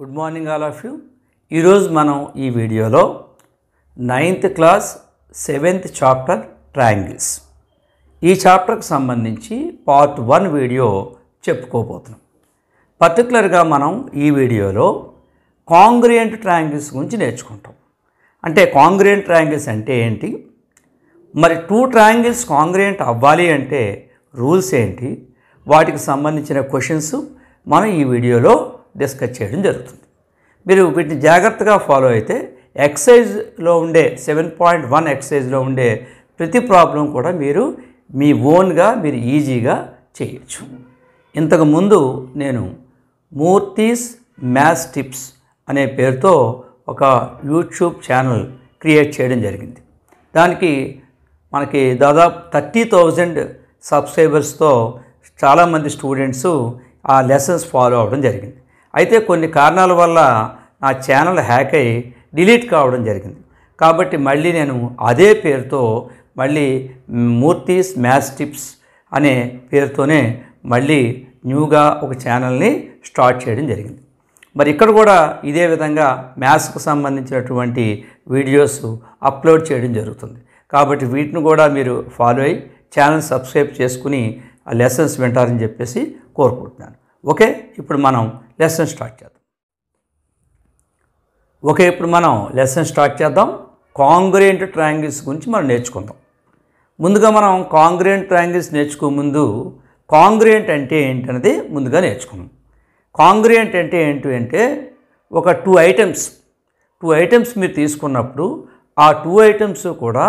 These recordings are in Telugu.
Good morning all of you. ఈరోజు మనం ఈ వీడియోలో 9th class 7th chapter triangles ఈ చాప్టర్కి సంబంధించి పార్ట్ 1 వీడియో చెప్పుకోబోతున్నాం. పర్టికులర్గా మనం ఈ వీడియోలో కాంగ్రుయెంట్ ట్రయాంగిల్స్ గురించి నేర్చుకుంటాం. అంటే కాంగ్రుయెంట్ ట్రయాంగిల్స్ అంటే ఏంటి, మరి 2 ట్రయాంగిల్స్ కాంగ్రుయెంట్ అవ్వాలి అంటే రూల్స్ ఏంటి, వాటికి సంబంధించిన క్వశ్చన్స్ మనం ఈ వీడియోలో డిస్కస్ చేయడం జరుగుతుంది. మీరు వీటిని జాగ్రత్తగా ఫాలో అయితే ఎక్సైజ్లో ఉండే 7.1 ఎక్సైజ్లో ఉండే ప్రతి ప్రాబ్లం కూడా మీరు మీ ఓన్గా మీరు ఈజీగా చేయొచ్చు. ఇంతకుముందు నేను మూర్తీస్ మ్యాథ్స్ టిప్స్ అనే పేరుతో ఒక యూట్యూబ్ ఛానల్ క్రియేట్ చేయడం జరిగింది. దానికి మనకి దాదాపు 30,000 సబ్స్క్రైబర్స్తో చాలామంది స్టూడెంట్స్ ఆ లెసన్స్ ఫాలో అవ్వడం జరిగింది. అయితే కొన్ని కారణాల వల్ల నా ఛానల్ హ్యాక్ అయ్యి డిలీట్ కావడం జరిగింది. కాబట్టి మళ్ళీ నేను అదే పేరుతో మళ్ళీ మూర్తీస్ మ్యాథ్స్ టిప్స్ అనే పేరుతోనే మళ్ళీ న్యూగా ఒక ఛానల్ని స్టార్ట్ చేయడం జరిగింది. మరి ఇక్కడ కూడా ఇదే విధంగా మ్యాథ్స్కు సంబంధించినటువంటి వీడియోస్ అప్లోడ్ చేయడం జరుగుతుంది. కాబట్టి వీటిని కూడా మీరు ఫాలో అయ్యి ఛానల్ సబ్స్క్రైబ్ చేసుకుని ఆ లెసన్స్ వింటారని చెప్పేసి కోరుకుంటున్నాను. ఓకే, ఇప్పుడు మనం లెసన్ స్టార్ట్ చేద్దాం. కాంగ్రుయెంట్ ట్రయాంగిల్స్ గురించి మనం నేర్చుకుందాం. ముందుగా మనం కాంగ్రుయెంట్ ట్రయాంగిల్స్ నేర్చుకోముందు కాంగ్రుయెంట్ అంటే ఏంటనేది ముందుగా నేర్చుకున్నాం. కాంగ్రుయెంట్ అంటే ఏంటి అంటే ఒక 2 ఐటమ్స్ మీరు తీసుకున్నప్పుడు ఆ 2 ఐటమ్స్ కూడా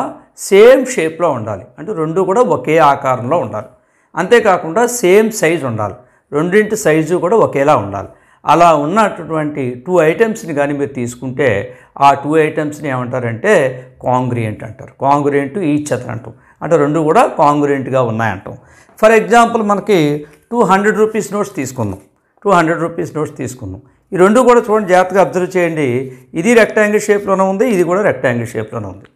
సేమ్ షేప్లో ఉండాలి. అంటే 2 కూడా ఒకే ఆకారంలో ఉండాలి. అంతేకాకుండా సేమ్ సైజు ఉండాలి. రెండింటి సైజు కూడా ఒకేలా ఉండాలి. అలా ఉన్నటువంటి 2 ఐటమ్స్ని కానీ మీరు తీసుకుంటే ఆ 2 ఐటమ్స్ని ఏమంటారంటే కాంగ్రుయెంట్ అంటారు. కాంగ్రుయెంట్ ఈచ్ అదర్ అంటాం. అంటే 2 కూడా కాంగ్రుయెంట్గా ఉన్నాయంటాం. ఫర్ ఎగ్జాంపుల్ మనకి 200 రూపీస్ నోట్స్ తీసుకుందాం. 200 రూపీస్ నోట్స్ తీసుకుందాం. ఈ 2 కూడా చూడండి, జాగ్రత్తగా అబ్జర్వ్ చేయండి. ఇది రెక్టాంగిల్ షేప్లోనే ఉంది, ఇది కూడా రెక్టాంగిల్ షేప్లోనే ఉంది.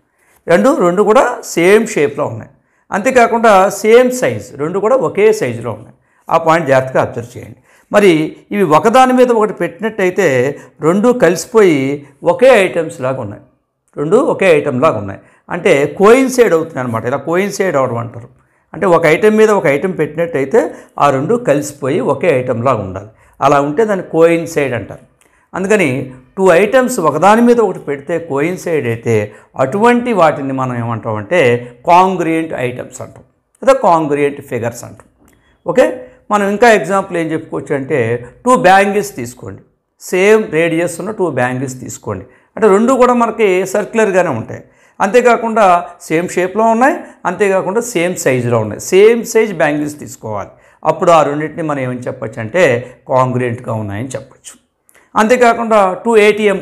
రెండు కూడా సేమ్ షేప్లో ఉన్నాయి. అంతేకాకుండా సేమ్ సైజ్, 2 కూడా ఒకే సైజులో ఉన్నాయి. ఆ పాయింట్ జాగ్రత్తగా అబ్జర్వ్ చేయండి. మరి ఇవి ఒకదాని మీద ఒకటి పెట్టినట్టయితే 2 కలిసిపోయి ఒకే ఐటమ్స్ లాగా ఉన్నాయి. 2 ఒకే ఐటమ్ లాగా ఉన్నాయి. అంటే కోయిన్సైడ్ అవుతున్నాయి అనమాట. ఇలా కోయిన్సైడ్ అవడం అంటారు. అంటే ఒక ఐటమ్ మీద ఒక ఐటమ్ పెట్టినట్టయితే ఆ 2 కలిసిపోయి ఒకే ఐటమ్ లాగా ఉండాలి. అలా ఉంటే దాన్ని కోయిన్సైడ్ అంటారు. అందుకని 2 ఐటమ్స్ ఒకదాని మీద ఒకటి పెడితే కోయిన్సైడ్ అయితే అటువంటి వాటిని మనం ఏమంటామంటే కాంగ్రుయెంట్ ఐటమ్స్ అంటాం, లేదా కాంగ్రుయెంట్ ఫిగర్స్ అంటాం. ఓకే, మనం ఇంకా ఎగ్జాంపుల్ ఏం చెప్పుకోవచ్చు అంటే 2 బ్యాంగిల్స్ తీసుకోండి. సేమ్ రేడియస్ ఉన్న 2 బ్యాంగిల్స్ తీసుకోండి. అంటే 2 కూడా మనకి సర్క్యులర్గానే ఉంటాయి. అంతేకాకుండా సేమ్ షేప్లో ఉన్నాయి, అంతేకాకుండా సేమ్ సైజులో ఉన్నాయి. సేమ్ సైజ్ బ్యాంగిల్స్ తీసుకోవాలి. అప్పుడు ఆ రెండింటిని మనం ఏమని చెప్పచ్చు అంటే కాంగ్రుయెంట్గా ఉన్నాయని చెప్పచ్చు. అంతేకాకుండా 2 ATM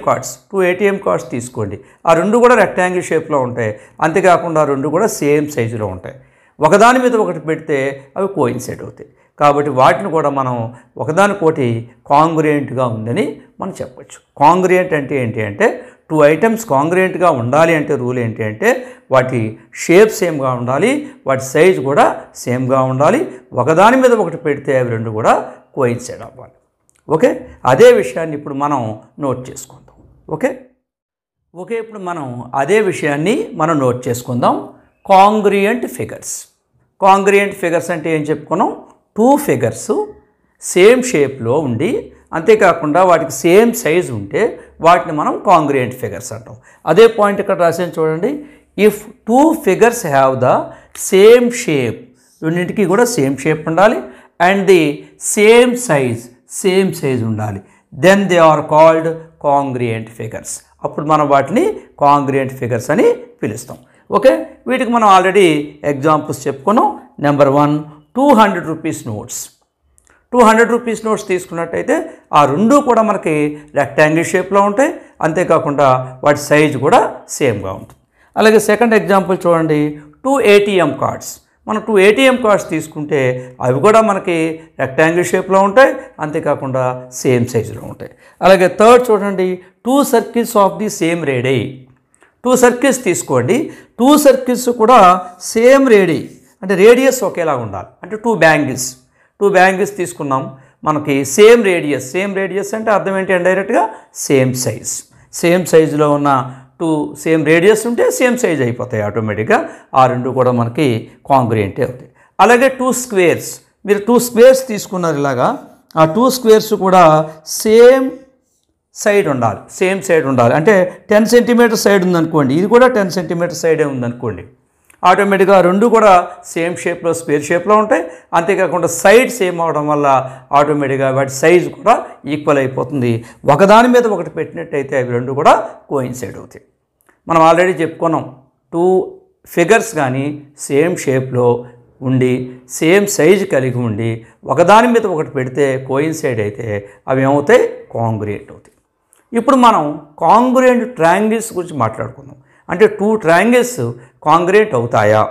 కార్డ్స్ తీసుకోండి. ఆ 2 కూడా రెక్టాంగిల్ షేప్లో ఉంటాయి. అంతేకాకుండా 2 కూడా సేమ్ సైజులో ఉంటాయి. ఒకదాని మీద ఒకటి పెడితే అవి కోయిన్సైడ్ అవుతాయి. కాబట్టి వాటిని కూడా మనం ఒకదానికోటి కాంగ్రుయెంట్గా ఉందని మనం చెప్పచ్చు. కాంగ్రుయెంట్ అంటే ఏంటి అంటే 2 ఐటమ్స్ కాంగ్రుయెంట్గా ఉండాలి అంటే రూల్ ఏంటి అంటే వాటి షేప్ సేమ్గా ఉండాలి, వాటి సైజ్ కూడా సేమ్గా ఉండాలి. ఒకదాని మీద ఒకటి పెడితే అవి 2 కూడా కోయిన్సైడ్ అవ్వాలి. ఓకే, అదే విషయాన్ని ఇప్పుడు మనం నోట్ చేసుకుందాం. ఓకే, ఇప్పుడు మనం అదే విషయాన్ని మనం నోట్ చేసుకుందాం. కాంగ్రుయెంట్ ఫిగర్స్ అంటే ఏం చెప్పుకున్నాం? 2 ఫిగర్స్ సేమ్ షేప్లో ఉండి అంతేకాకుండా వాటికి సేమ్ సైజ్ ఉంటే వాటిని మనం కాంగ్రుయెంట్ ఫిగర్స్ అంటాం. అదే పాయింట్ ఇక్కడ రాసాను చూడండి. If 2 figures have the same shape, రెండింటికి కూడా సేమ్ షేప్ ఉండాలి, అండ్ ది సేమ్ సైజ్ ఉండాలి, then they are called congruent figures. అప్పుడు మనం వాటిని కాంగ్రుయెంట్ ఫిగర్స్ అని పిలుస్తాం. ఓకే, వీటికి మనం ఆల్రెడీ ఎగ్జాంపుల్స్ చెప్పుకున్నాం. Number 1, 200 rupees notes. 200 rupees notes తీసుకున్నట్టయితే ఆ 2 కూడా మనకి రెక్టాంగిల్ షేప్లో ఉంటాయి. అంతేకాకుండా వాటి సైజు కూడా సేమ్గా ఉంటుంది. అలాగే సెకండ్ ఎగ్జాంపుల్ చూడండి, 2 ATM కార్డ్స్. మనం 2 ATM కార్డ్స్ తీసుకుంటే అవి కూడా మనకి రెక్టాంగిల్ షేప్లో ఉంటాయి, అంతేకాకుండా సేమ్ సైజులో ఉంటాయి. అలాగే థర్డ్ చూడండి, 2 circles of the same ready. 2 circles తీసుకోండి. 2 సర్కిల్స్ కూడా సేమ్ రేడీ, అంటే రేడియస్ ఒకేలా ఉండాలి. అంటే 2 బ్యాంగిల్స్ తీసుకున్నాం. మనకి సేమ్ రేడియస్ అంటే అర్థం ఏంటి అంటే డైరెక్ట్గా సేమ్ సైజులో ఉన్న టూ సేమ్ రేడియస్ ఉంటే సేమ్ సైజ్ అయిపోతాయి ఆటోమేటిక్గా. ఆ రెండు కూడా మనకి కాంగ్రుయెంటే అవుతాయి. అలాగే 2 స్క్వేర్స్, మీరు 2 స్క్వేర్స్ తీసుకున్నారు ఇలాగా, ఆ 2 స్క్వేర్స్ కూడా సేమ్ సైడ్ ఉండాలి. అంటే 10 సెంటీమీటర్ సైడ్ ఉందనుకోండి, ఇది కూడా 10 సెంటీమీటర్ సైడే ఉందనుకోండి, ఆటోమేటిక్గా రెండు కూడా సేమ్ షేప్లో స్క్వేర్ షేప్లో ఉంటాయి. అంతేకాకుండా సైడ్ సేమ్ అవడం వల్ల ఆటోమేటిక్గా వాటి సైజు కూడా ఈక్వల్ అయిపోతుంది. ఒకదాని మీద ఒకటి పెట్టినట్టయితే అవి రెండు కూడా కోయిన్సైడ్ అవుతాయి. మనం ఆల్రెడీ చెప్పుకున్నాం, 2 ఫిగర్స్ కానీ సేమ్ షేప్లో ఉండి సేమ్ సైజు కలిగి ఉండి ఒకదాని మీద ఒకటి పెడితే కోయిన్సైడ్ అయితే అవి ఏమవుతాయి, కాంగ్రుయెంట్ అవుతాయి. ఇప్పుడు మనం కాంగ్రుయెంట్ ట్రయాంగిల్స్ గురించి మాట్లాడుకుందాం. అంటే 2 ట్రయాంగిల్స్ కాంగ్రుయెంట్ అవుతాయా,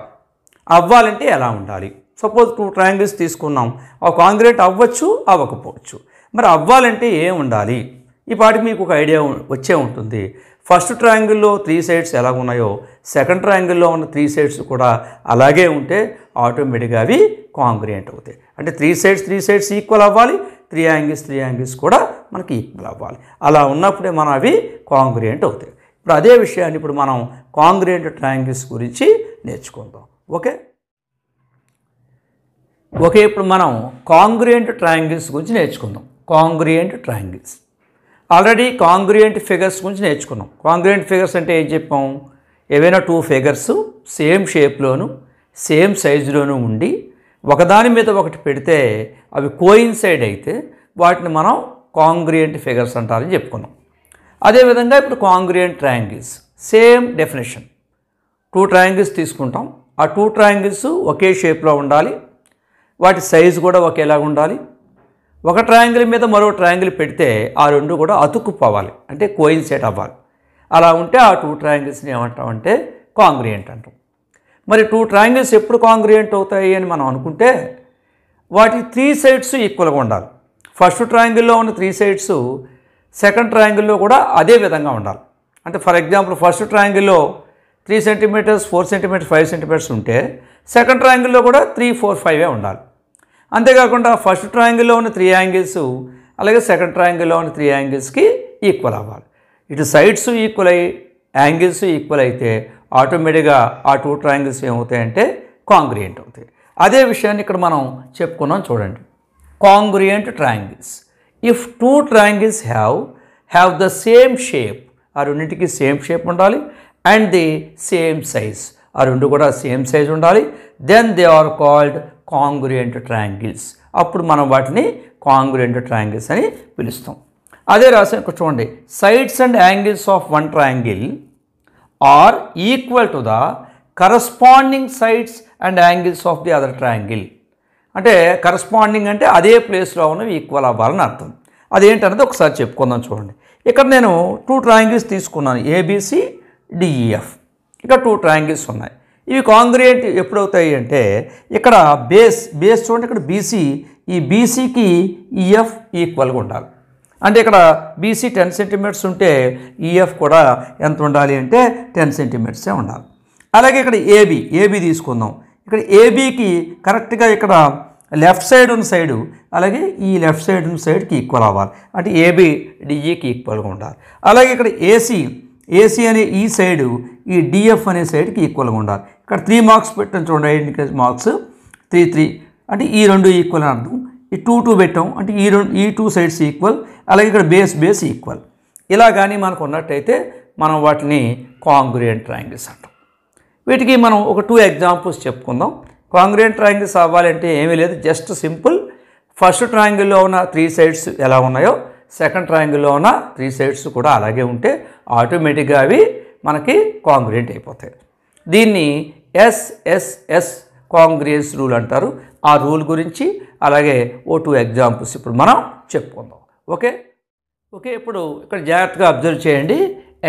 అవ్వాలంటే ఎలా ఉండాలి? సపోజ్ 2 ట్రయాంగిల్స్ తీసుకున్నాం, ఆ కాంగ్రుయెంట్ అవ్వచ్చు అవ్వకపోవచ్చు. మరి అవ్వాలంటే ఏం ఉండాలి? ఈ పాటికి మీకు ఒక ఐడియా వచ్చే ఉంటుంది. ఫస్ట్ ట్రయాంగిల్లో 3 సైడ్స్ ఎలా ఉన్నాయో సెకండ్ ట్రయాంగిల్లో ఉన్న 3 సైడ్స్ కూడా అలాగే ఉంటే ఆటోమేటిక్గా అవి కాంగ్రుయెంట్ అవుతాయి. అంటే 3 సైడ్స్ ఈక్వల్ అవ్వాలి, 3 యాంగిల్స్ కూడా మనకి ఈక్వల్ అవ్వాలి. అలా ఉన్నప్పుడే మనం అవి కాంగ్రుయెంట్ అవుతాయి. ఇప్పుడు అదే విషయాన్ని ఇప్పుడు మనం కాంగ్రుయెంట్ ట్రయాంగిల్స్ గురించి నేర్చుకుందాం. ఓకే, ఇప్పుడు మనం కాంగ్రుయెంట్ ట్రయాంగిల్స్ గురించి నేర్చుకుందాం. కాంగ్రుయెంట్ ట్రయాంగిల్స్ ఆల్రెడీ కాంగ్రుయెంట్ ఫిగర్స్ గురించి నేర్చుకున్నాం. కాంగ్రుయెంట్ ఫిగర్స్ అంటే ఏం చెప్పాం? ఏవైనా 2 ఫిగర్స్ సేమ్ షేప్లోను సేమ్ సైజులోనూ ఉండి ఒకదాని మీద ఒకటి పెడితే అవి కోయిన్సైడ్ అయితే వాటిని మనం కాంగ్రుయెంట్ ఫిగర్స్ అంటారని చెప్పుకున్నాం. అదేవిధంగా ఇప్పుడు కాంగ్రుయెంట్ ట్రయాంగిల్స్ సేమ్ డెఫినేషన్. 2 ట్రయాంగిల్స్ తీసుకుంటాం, ఆ 2 ట్రయాంగిల్స్ ఒకే షేప్లో ఉండాలి, వాటి సైజు కూడా ఒకేలాగా ఉండాలి. ఒక ట్రయాంగిల్ మీద మరో ట్రయాంగిల్ పెడితే ఆ రెండు కూడా అతుక్కుపోవాలి, అంటే కోయిన్సైడ్ అవ్వాలి. అలా ఉంటే ఆ 2 ట్రయాంగిల్స్ని ఏమంటామంటే కాంగ్రుయెంట్ అంటాం. మరి 2 ట్రయాంగిల్స్ ఎప్పుడు కాంగ్రుయెంట్ అవుతాయి అని మనం అనుకుంటే వాటి 3 సైడ్స్ ఈక్వల్గా ఉండాలి. ఫస్ట్ ట్రయాంగిల్లో ఉన్న 3 సైడ్స్ సెకండ్ ట్రయాంగిల్లో కూడా అదే విధంగా ఉండాలి. అంటే ఫర్ ఎగ్జాంపుల్ ఫస్ట్ ట్రయాంగిల్లో 3 సెంటీమీటర్స్ 4 సెంటీమీటర్స్ 5 సెంటీమీటర్స్ ఉంటే సెకండ్ ట్రయాంగిల్లో కూడా 3, 4, 5 ఉండాలి. అంతేకాకుండా ఫస్ట్ ట్రయాంగిల్లో ఉన్న 3 యాంగిల్స్ అలాగే సెకండ్ ట్రయాంగిల్లో ఉన్న 3 యాంగిల్స్కి ఈక్వల్ అవ్వాలి. ఇటు సైడ్స్ ఈక్వల్ అయ్యి యాంగిల్స్ ఈక్వల్ అయితే ఆటోమేటిక్గా ఆ 2 ట్రయాంగిల్స్ ఏమవుతాయంటే కాంగ్రుయెంట్ అవుతాయి. అదే విషయాన్ని ఇక్కడ మనం చెప్పుకున్నాం చూడండి. Congruent triangles if 2 triangles have the same shape, ఆ రెండింటికి సేమ్ షేప్ ఉండాలి, అండ్ ది సేమ్ సైజ్, ఆ రెండు కూడా సేమ్ సైజ్ ఉండాలి, then they are called congruent triangles. అప్పుడు మనం వాటిని కాంగ్రుయెంట్ ట్రయాంగిల్స్ అని పిలుస్తాం. అదే రాసి ఇక్కడ చూడండి, sides and angles of one triangle are equal to the corresponding sides and angles of the other triangle. అంటే కరస్పాండింగ్ అంటే అదే ప్లేస్లో ఉన్నవి ఈక్వల్ అవ్వాలని అర్థం. అదేంటనేది ఒకసారి చెప్పుకుందాం చూడండి. ఇక్కడ నేను 2 ట్రయాంగిల్స్ తీసుకున్నాను, ఏబిసి డిఈఎఫ్. ఇక్కడ 2 ట్రయాంగిల్స్ ఉన్నాయి. ఇవి కాంగ్రుయెంట్ ఎప్పుడవుతాయి అంటే ఇక్కడ బేస్ చూడండి, ఇక్కడ బీసీ, ఈ బీసీకి ఈఎఫ్ ఈక్వల్గా ఉండాలి. అంటే ఇక్కడ బీసీ 10 సెంటీమీటర్స్ ఉంటే ఈఎఫ్ కూడా ఎంత ఉండాలి అంటే 10 సెంటీమీటర్సే ఉండాలి. అలాగే ఇక్కడ ఏబి తీసుకుందాం. ఇక్కడ ఏబీకి కరెక్ట్గా ఇక్కడ లెఫ్ట్ సైడ్ ఉన్న సైడు అలాగే ఈ లెఫ్ట్ సైడ్ ఉన్న సైడ్కి ఈక్వల్ అవ్వాలి, అంటే ఏబి డిఈకి ఈక్వల్గా ఉండాలి. అలాగే ఇక్కడ ఏసీ అనే ఈ సైడు ఈ డిఎఫ్ అనే సైడ్కి ఈక్వల్గా ఉండాలి. ఇక్కడ 3 మార్క్స్ పెట్టాం చూడండి, ఐడెంటిఫికేషన్ మార్క్స్ 3 అంటే ఈ రెండు ఈక్వల్ అని అర్థం. ఈ 2 పెట్టాం అంటే ఈ 2 సైడ్స్ ఈక్వల్. అలాగే ఇక్కడ బేస్ ఈక్వల్. ఇలా కానీ మనకు ఉన్నట్టయితే మనం వాటిని కాంగ్రుయెంట్ ట్రయాంగిల్స్ అంటాం. వీటికి మనం ఒక 2 ఎగ్జాంపుల్స్ చెప్పుకుందాం. కాంగ్రుయెంట్ ట్రయాంగిల్స్ అవ్వాలంటే ఏమీ లేదు, జస్ట్ సింపుల్. ఫస్ట్ ట్రయాంగిల్లో ఉన్న 3 సైడ్స్ ఎలా ఉన్నాయో సెకండ్ ట్రయాంగిల్లో ఉన్న 3 సైడ్స్ కూడా అలాగే ఉంటే ఆటోమేటిక్గా అవి మనకి కాంగ్రుయెంట్ అయిపోతాయి. దీన్ని ఎస్ఎస్ఎస్ కాంగ్రుయెన్స్ రూల్ అంటారు. ఆ రూల్ గురించి అలాగే ఓ 2 ఎగ్జాంపుల్స్ ఇప్పుడు మనం చెప్పుకుందాం. ఓకే, ఇప్పుడు ఇక్కడ జాగ్రత్తగా అబ్జర్వ్ చేయండి.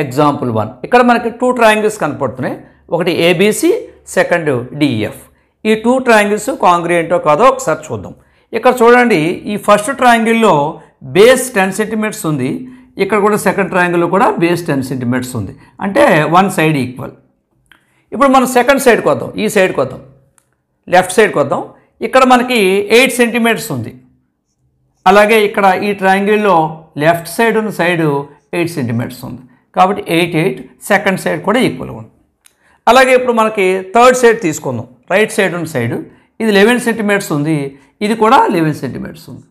ఎగ్జాంపుల్ 1, ఇక్కడ మనకి 2 ట్రయాంగిల్స్ కనపడుతున్నాయి. ఒకటి ఏబిసి, సెకండ్ డిఈఎఫ్. ఈ 2 ట్రయాంగిల్స్ కాంగ్రుయెంటో కాదో ఒకసారి చూద్దాం. ఇక్కడ చూడండి, ఈ ఫస్ట్ ట్రయాంగిల్లో బేస్ 10 సెంటీమీటర్స్ ఉంది, ఇక్కడ కూడా సెకండ్ ట్రయాంగిల్లో కూడా బేస్ 10 సెంటీమీటర్స్ ఉంది, అంటే 1 సైడ్ ఈక్వల్. ఇప్పుడు మనం సెకండ్ సైడ్కి వద్దాం, ఈ సైడ్కి వద్దాం, లెఫ్ట్ సైడ్కి వద్దాం. ఇక్కడ మనకి 8 సెంటీమీటర్స్ ఉంది, అలాగే ఇక్కడ ఈ ట్రయాంగిల్లో లెఫ్ట్ సైడ్ ఉన్న సైడు 8 సెంటీమీటర్స్ ఉంది కాబట్టి 8 8 సెకండ్ సైడ్ కూడా ఈక్వల్గా ఉంది. అలాగే ఇప్పుడు మనకి థర్డ్ సైడ్ తీసుకుందాం. రైట్ సైడ్ ఉన్న సైడు ఇది 11 సెంటీమీటర్స్ ఉంది, ఇది కూడా 11 సెంటీమీటర్స్ ఉంది.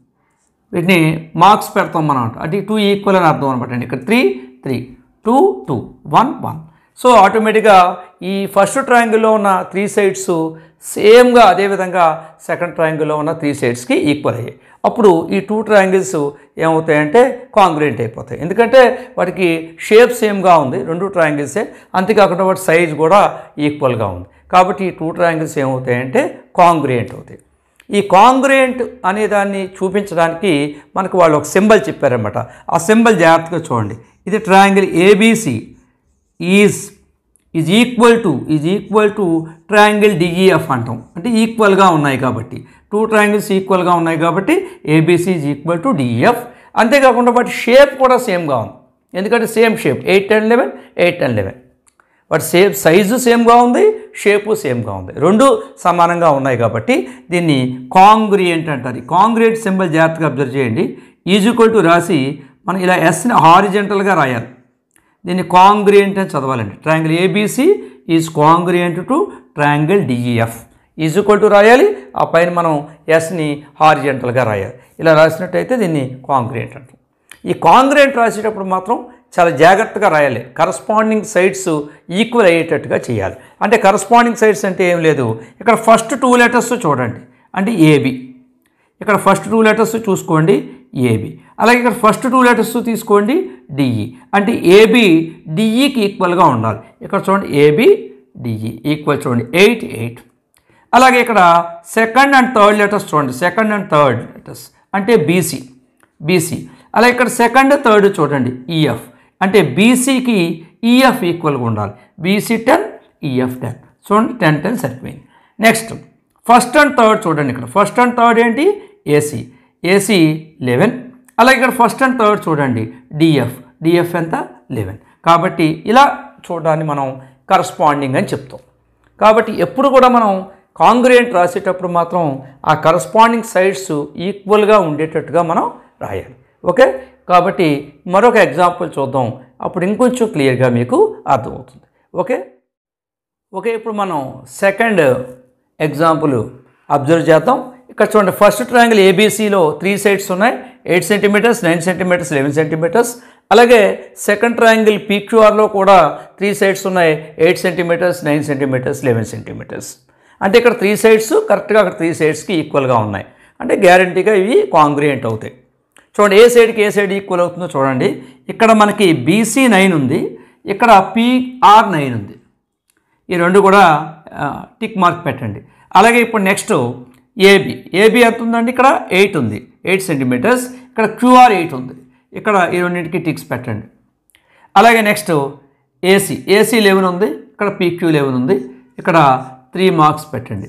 వీటిని మార్క్స్ పెడతాం మనం అంటే 2 ఈక్వల్ అని అర్థం అనమాట అండి. ఇక్కడ 3 3 2 2 1 1. సో ఆటోమేటిక్గా ఈ ఫస్ట్ ట్రయాంగిల్లో ఉన్న 3 సైడ్స్ సేమ్గా అదేవిధంగా సెకండ్ ట్రయాంగిల్లో ఉన్న 3 సైడ్స్కి ఈక్వల్ అయ్యాయి. అప్పుడు ఈ 2 ట్రయాంగిల్స్ ఏమవుతాయంటే కాంగ్రుయెంట్ అయిపోతాయి. ఎందుకంటే వాటికి షేప్ సేమ్గా ఉంది, 2 ట్రయాంగిల్సే, అంతేకాకుండా వాటి సైజ్ కూడా ఈక్వల్గా ఉంది. కాబట్టి ఈ 2 ట్రయాంగిల్స్ ఏమవుతాయంటే కాంగ్రుయెంట్ అవుతాయి. ఈ కాంగ్రుయెంట్ అనే దాన్ని చూపించడానికి మనకు వాళ్ళు ఒక సింబల్ చెప్పారన్నమాట. ఆ సింబల్ జాగ్రత్తగా చూడండి. ఇది triangle ABC is equal to triangle DEF అంటాం. అంటే ఈక్వల్గా ఉన్నాయి కాబట్టి 2 ట్రయాంగిల్స్ ఈక్వల్గా ఉన్నాయి కాబట్టి ABC is equal to DEF. అంతేకాకుండా వాటి షేప్ కూడా సేమ్గా ఉంది, ఎందుకంటే సేమ్ షేప్ 8 10 11 8 10 11. వాటి సైజు సేమ్గా ఉంది, షేపు సేమ్గా ఉంది, రెండు సమానంగా ఉన్నాయి కాబట్టి దీన్ని కాంగ్రుయెంట్ అంటారు. ఈ కాంగ్రుయెంట్ సింబల్ జాగ్రత్తగా అబ్జర్వ్ చేయండి. ఈజ్ ఈక్వల్ టు రాసి మనం ఇలా ఎస్ని హారిజెంటల్గా రాయాలి. దీన్ని కాంగ్రుయెంట్ అని చదవాలండి. Triangle ABC is congruent to triangle DEF. Is equal to రాయాలి, ఆ పైన మనం ఎస్ని హారిజెంటల్గా రాయాలి. ఇలా రాసినట్టయితే దీన్ని కాంగ్రుయెంట్ అంటాం. ఈ కాంగ్రుయెంట్ రాసేటప్పుడు మాత్రం చాలా జాగ్రత్తగా రాయాలి. కరస్పాండింగ్ సైడ్స్ ఈక్వల్ అయ్యేటట్టుగా చేయాలి. అంటే కరస్పాండింగ్ సైడ్స్ అంటే ఏం లేదు, ఇక్కడ ఫస్ట్ 2 లెటర్స్ చూడండి అంటే ఏబి, ఇక్కడ ఫస్ట్ 2 లెటర్స్ చూసుకోండి ఏబి, అలాగే ఇక్కడ ఫస్ట్ 2 లెటర్స్ తీసుకోండి డిఈ, అంటే ఏబి డిఈకి ఈక్వల్గా ఉండాలి. ఇక్కడ చూడండి ఏబి డిఈ ఈక్వల్ చూడండి 8 8. అలాగే ఇక్కడ సెకండ్ అండ్ థర్డ్ లెటర్స్ చూడండి, సెకండ్ అండ్ థర్డ్ లెటర్స్ అంటే బీసీ. అలాగే ఇక్కడ సెకండ్ థర్డ్ చూడండి ఈఎఫ్, అంటే బీసీకి ఈఎఫ్ ఈక్వల్గా ఉండాలి. BC 10 EF 10. చూడండి 10 10 సరిపోయింది. నెక్స్ట్ ఫస్ట్ అండ్ థర్డ్ చూడండి, ఇక్కడ ఫస్ట్ అండ్ థర్డ్ ఏంటి ఏసీ 11. అలాగే ఇక్కడ ఫస్ట్ అండ్ థర్డ్ చూడండి డిఎఫ్ ఎంత 11. కాబట్టి ఇలా చూడడాన్ని మనం కరస్పాండింగ్ అని చెప్తాం. కాబట్టి ఎప్పుడు కూడా మనం కాంగ్రుయెంట్ రాసేటప్పుడు మాత్రం ఆ కరస్పాండింగ్ సైడ్స్ ఈక్వల్గా ఉండేటట్టుగా మనం రాయాలి. ఓకే, కాబట్టి మరొక ఎగ్జాంపుల్ చూద్దాం, అప్పుడు ఇంకొంచెం క్లియర్గా మీకు అర్థమవుతుంది. ఓకే ఇప్పుడు మనం సెకండ్ ఎగ్జాంపుల్ అబ్జర్వ్ చేద్దాం. ఇక్కడ చూడండి ఫస్ట్ ట్రయాంగిల్ ఏబిసిలో 3 సైడ్స్ ఉన్నాయి, 8 సెంటీమీటర్స్ 9 సెంటీమీటర్స్ 11 సెంటీమీటర్స్. అలాగే సెకండ్ ట్రయాంగిల్ పీక్యూఆర్లో కూడా 3 సైడ్స్ ఉన్నాయి, 8 సెంటీమీటర్స్ 9 సెంటీమీటర్స్ 11 సెంటీమీటర్స్. అంటే ఇక్కడ 3 సైడ్స్ కరెక్ట్గా అక్కడ 3 సైడ్స్కి ఈక్వల్గా ఉన్నాయి, అంటే గ్యారంటీగా ఇవి కాంగ్రుయెంట్ అవుతాయి. చూడండి ఏ సైడ్ ఈక్వల్ అవుతుందో చూడండి. ఇక్కడ మనకి బీసీ 9 ఉంది, ఇక్కడ పిఆర్ 9 ఉంది. ఈ రెండు కూడా టిక్ మార్క్ పెట్టండి. అలాగే ఇప్పుడు నెక్స్ట్ ఏబి ఎంత ఉందండి, ఇక్కడ 8 ఉంది 8 సెంటీమీటర్స్, ఇక్కడ క్యూఆర్ 8 ఉంది, ఇక్కడ ఈ రెండింటికి టిక్స్ పెట్టండి. అలాగే నెక్స్ట్ ఏసీ 11 ఉంది, ఇక్కడ పీక్యూ 11 ఉంది, ఇక్కడ 3 మార్క్స్ పెట్టండి.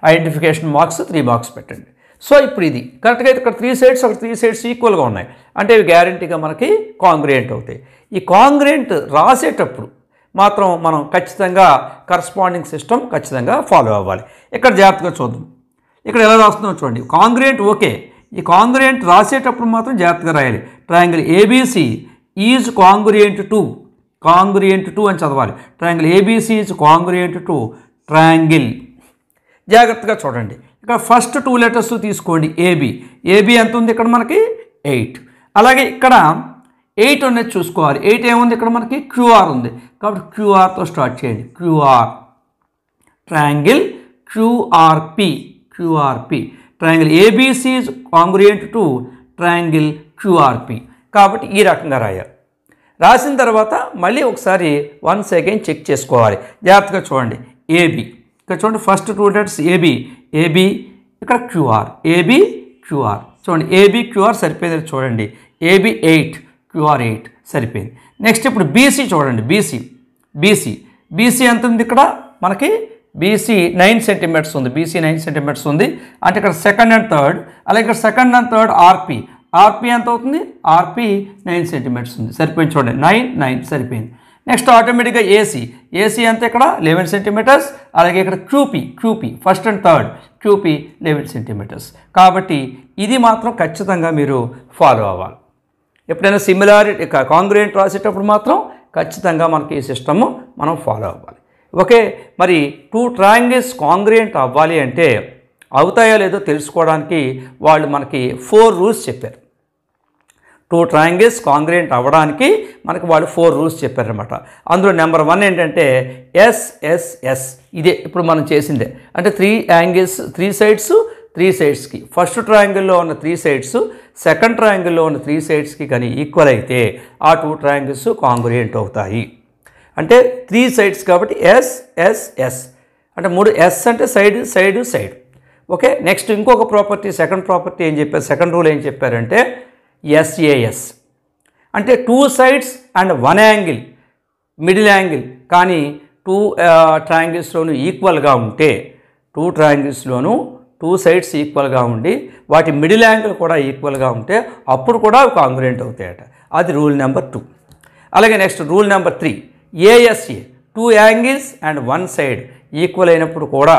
ఐడెంటిఫికేషన్ మార్క్స్ 3 మార్క్స్ పెట్టండి. సో ఇప్పుడు ఇది కరెక్ట్గా అయితే ఇక్కడ 3 సైడ్స్ ఒక 3 సైడ్స్ ఈక్వల్గా ఉన్నాయి, అంటే ఇవి గ్యారంటీగా మనకి కాంగ్రుయెంట్ అవుతాయి. ఈ కాంగ్రుయెంట్ రాసేటప్పుడు మాత్రం మనం ఖచ్చితంగా కరస్పాండింగ్ సిస్టమ్ ఖచ్చితంగా ఫాలో అవ్వాలి. ఇక్కడ జాగ్రత్తగా చూద్దాం, ఇక్కడ ఎలా రాస్తుందో చూడండి. కాంగ్రుయెంట్ ఓకే, ఈ కాంగ్రుయెంట్ రాసేటప్పుడు మాత్రం జాగ్రత్తగా రాయాలి. Triangle ABC is congruent to అని చదవాలి. Triangle ABC is congruent to triangle. జాగ్రత్తగా చూడండి, ఇక్కడ ఫస్ట్ 2 లెటర్స్ తీసుకోండి ఏబి ఎంత ఉంది ఇక్కడ మనకి 8. అలాగే ఇక్కడ 8 అనేది చూసుకోవాలి. 8 ఏముంది ఇక్కడ మనకి క్యూఆర్ ఉంది, కాబట్టి క్యూఆర్తో స్టార్ట్ చేయండి. QR triangle QRP triangle ABC is congruent to triangle QRP. కాబట్టి ఈ రకంగా రాయాలి. రాసిన తర్వాత మళ్ళీ ఒకసారి వన్స్ అగైన్ చెక్ చేసుకోవాలి. జాగ్రత్తగా చూడండి ఏబి, ఇక్కడ చూడండి ఫస్ట్ 2 లెటర్స్ ఏబి ఇక్కడ క్యూఆర్ చూడండి ఏబి క్యూఆర్ సరిపోయింది. చూడండి ఏబి 8 క్యూఆర్ 8 సరిపోయింది. నెక్స్ట్ ఇప్పుడు బీసీ చూడండి, బీసీ ఎంత ఉంది ఇక్కడ మనకి బీసీ 9 సెంటీమీటర్స్ ఉంది, బీసీ 9 సెంటీమీటర్స్ ఉంది, అంటే ఇక్కడ సెకండ్ అండ్ థర్డ్. అలాగే ఇక్కడ సెకండ్ అండ్ థర్డ్ ఆర్పి ఎంత అవుతుంది, ఆర్పి 9 సెంటీమీటర్స్ ఉంది, సరిపోయింది. చూడండి 9 సరిపోయింది. నెక్స్ట్ ఆటోమేటిక్గా ఏసీ అంతా ఇక్కడ 11 సెంటీమీటర్స్. అలాగే ఇక్కడ QP first and third QP 11 centimetres. కాబట్టి ఇది మాత్రం ఖచ్చితంగా మీరు ఫాలో అవ్వాలి. ఎప్పుడైనా సిమిలారిటీ కాంగ్రుయెంట్ రాసేటప్పుడు మాత్రం ఖచ్చితంగా మనకి ఈ సిస్టమ్ మనం ఫాలో అవ్వాలి. ఓకే, మరి 2 ట్రయాంగిల్స్ కాంగ్రుయెంట్ అవ్వాలి అంటే అవుతాయో లేదో తెలుసుకోవడానికి వాళ్ళు మనకి 4 రూల్స్ చెప్పారు. 2 ట్రయాంగిల్స్ కాంగ్రుయెంట్ అవ్వడానికి మనకి వాళ్ళు 4 రూల్స్ చెప్పారనమాట. అందులో నెంబర్ 1 ఏంటంటే SSS. ఇదే ఇప్పుడు మనం చేసిందే, అంటే 3 యాంగిల్స్ 3 సైడ్స్ 3 సైడ్స్కి ఫస్ట్ ట్రయాంగిల్లో ఉన్న 3 సైడ్స్ సెకండ్ ట్రయాంగిల్లో ఉన్న 3 సైడ్స్కి కానీ ఈక్వల్ అయితే ఆ 2 ట్రయాంగిల్స్ కాంగ్రుయెంట్ అవుతాయి. అంటే 3 సైడ్స్ కాబట్టి SSS అంటే 3 S అంటే side side side. Okay, next ఇంకొక ప్రాపర్టీ, సెకండ్ ప్రాపర్టీ ఏం చెప్పారు, సెకండ్ రూల్ ఏం చెప్పారంటే SAS అంటే 2 sides and 1 angle middle angle కానీ 2 ట్రయాంగిల్స్లోనూ ఈక్వల్గా ఉంటే 2 ట్రయాంగిల్స్లోనూ 2 సైడ్స్ ఈక్వల్గా ఉండి వాటి మిడిల్ యాంగిల్ కూడా ఈక్వల్గా ఉంటే అప్పుడు కూడా అవి కాంగ్రుయెంట్ అవుతాయట. అది రూల్ నెంబర్ 2. అలాగే next rule number 3 ASA 2 angles and 1 side equal అయినప్పుడు కూడా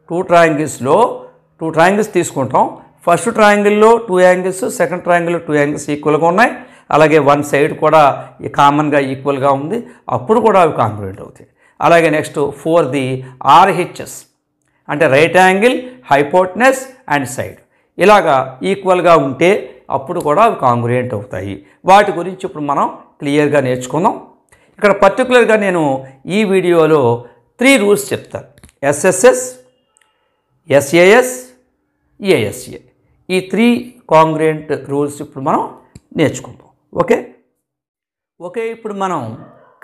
2 ట్రయాంగిల్స్ తీసుకుంటాం. ఫస్ట్ ట్రయాంగిల్లో 2 యాంగిల్స్, సెకండ్ ట్రయాంగిల్లో 2 యాంగిల్స్ ఈక్వల్గా ఉన్నాయి, అలాగే 1 సైడ్ కూడా కామన్గా ఈక్వల్గా ఉంది, అప్పుడు కూడా అవి కాంగ్రుయెంట్ అవుతాయి. అలాగే నెక్స్ట్ 4ది RHS అంటే right angle, hypotenuse and side ఇలాగా ఈక్వల్గా ఉంటే అప్పుడు కూడా అవి కాంగ్రుయెంట్ అవుతాయి. వాటి గురించి ఇప్పుడు మనం క్లియర్గా నేర్చుకుందాం. ఇక్కడ పర్టికులర్గా నేను ఈ వీడియోలో 3 రూల్స్ చెప్తాను. SSS, SAS, ASA ఈ 3 కాంగ్రుయెంట్ రూల్స్ ఇప్పుడు మనం నేర్చుకుందాం. ఓకే, ఇప్పుడు మనం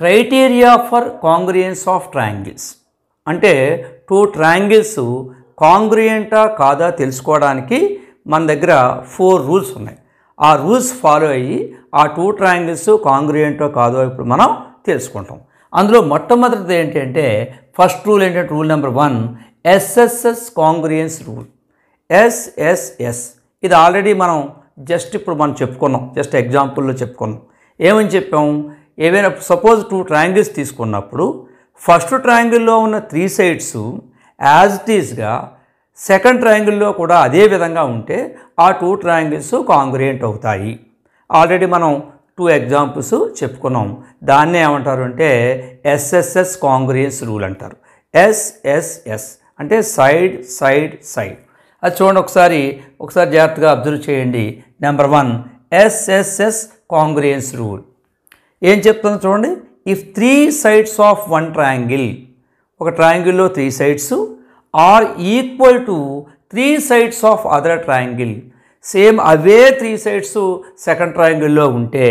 క్రైటీరియా ఫర్ కాంగ్రుయెన్స్ ఆఫ్ ట్రయాంగిల్స్ అంటే 2 ట్రయాంగిల్స్ కాంగ్రుయెంటా కాదా తెలుసుకోవడానికి మన దగ్గర 4 రూల్స్ ఉన్నాయి. ఆ రూల్స్ ఫాలో అయ్యి ఆ 2 ట్రయాంగిల్స్ కాంగ్రుయెంటో కాదో ఇప్పుడు మనం తెలుసుకుంటాం. అందులో మొట్టమొదటిది ఏంటంటే ఫస్ట్ రూల్ ఏంటంటే rule number 1 SSS congruence rule. SSS ఇది ఆల్రెడీ మనం ఇప్పుడు మనం చెప్పుకున్నాం, జస్ట్ ఎగ్జాంపుల్లో చెప్పుకున్నాం. ఏమని చెప్పాం, ఏవైనా సపోజ్ 2 ట్రయాంగిల్స్ తీసుకున్నప్పుడు ఫస్ట్ ట్రయాంగిల్లో ఉన్న 3 సైడ్స్ యాజ్ ఇట్ ఈస్గా సెకండ్ ట్రయాంగిల్లో కూడా అదే విధంగా ఉంటే ఆ 2 ట్రయాంగిల్స్ కాంగ్రుయెంట్ అవుతాయి. ఆల్రెడీ మనం 2 ఎగ్జాంపుల్స్ చెప్పుకున్నాం. దాన్నే ఏమంటారు అంటే SSS కాంగ్రుయెన్స్ రూల్ అంటారు. SSS అంటే సైడ్ సైడ్ సైడ్. అది చూడండి, ఒకసారి జాగ్రత్తగా అబ్జర్వ్ చేయండి. నెంబర్ 1 SSS కాంగ్రుయెన్స్ రూల్ ఏం చెప్తుందో చూడండి. ఇఫ్ 3 sides ఆఫ్ 1 triangle, ఒక ట్రయాంగిల్లో 3 sides are equal to 3 sides of other triangle, same అవే 3 sides సెకండ్ ట్రయాంగిల్లో ఉంటే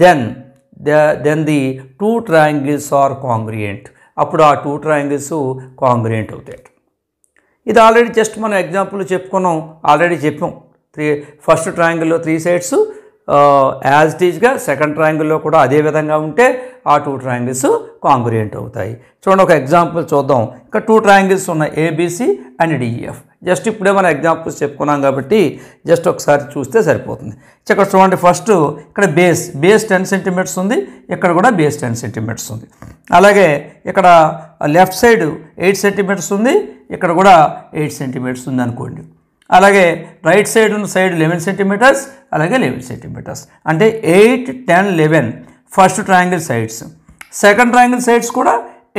then the 2 triangles are congruent. అప్పుడు ఆ 2 triangles కాంగ్రుయెంట్ అవుతాయి. ఇది ఆల్రెడీ జస్ట్ మనం ఎగ్జాంపుల్ చెప్పుకున్నాం, ఆల్రెడీ చెప్పాం. ఫస్ట్ ట్రయాంగిల్లో 3 sides యాజ్ ఇట్ ఈజ్గా సెకండ్ ట్రయాంగిల్లో కూడా అదే విధంగా ఉంటే ఆ 2 triangles కాంగ్రుయెంట్ అవుతాయి. చూడండి, ఒక ఎగ్జాంపుల్ చూద్దాం. ఇక్కడ 2 triangles ఉన్నాయి, ABC అండ్ DEF. జస్ట్ ఇప్పుడే మనం ఎగ్జాంపుల్స్ చెప్పుకున్నాం కాబట్టి జస్ట్ ఒకసారి చూస్తే సరిపోతుంది. ఇక్కడ చూడండి, ఫస్ట్ ఇక్కడ బేస్ 10 centimeters ఉంది, ఇక్కడ కూడా బేస్ 10 centimeters ఉంది. అలాగే ఇక్కడ లెఫ్ట్ సైడ్ 8 centimeters ఉంది, ఇక్కడ కూడా 8 centimeters ఉంది అనుకోండి. అలాగే రైట్ సైడ్ ఉన్న సైడ్ 11 centimeters, అలాగే 11 centimeters. అంటే 8, 10, 11 first triangle sides. Second triangle sides కూడా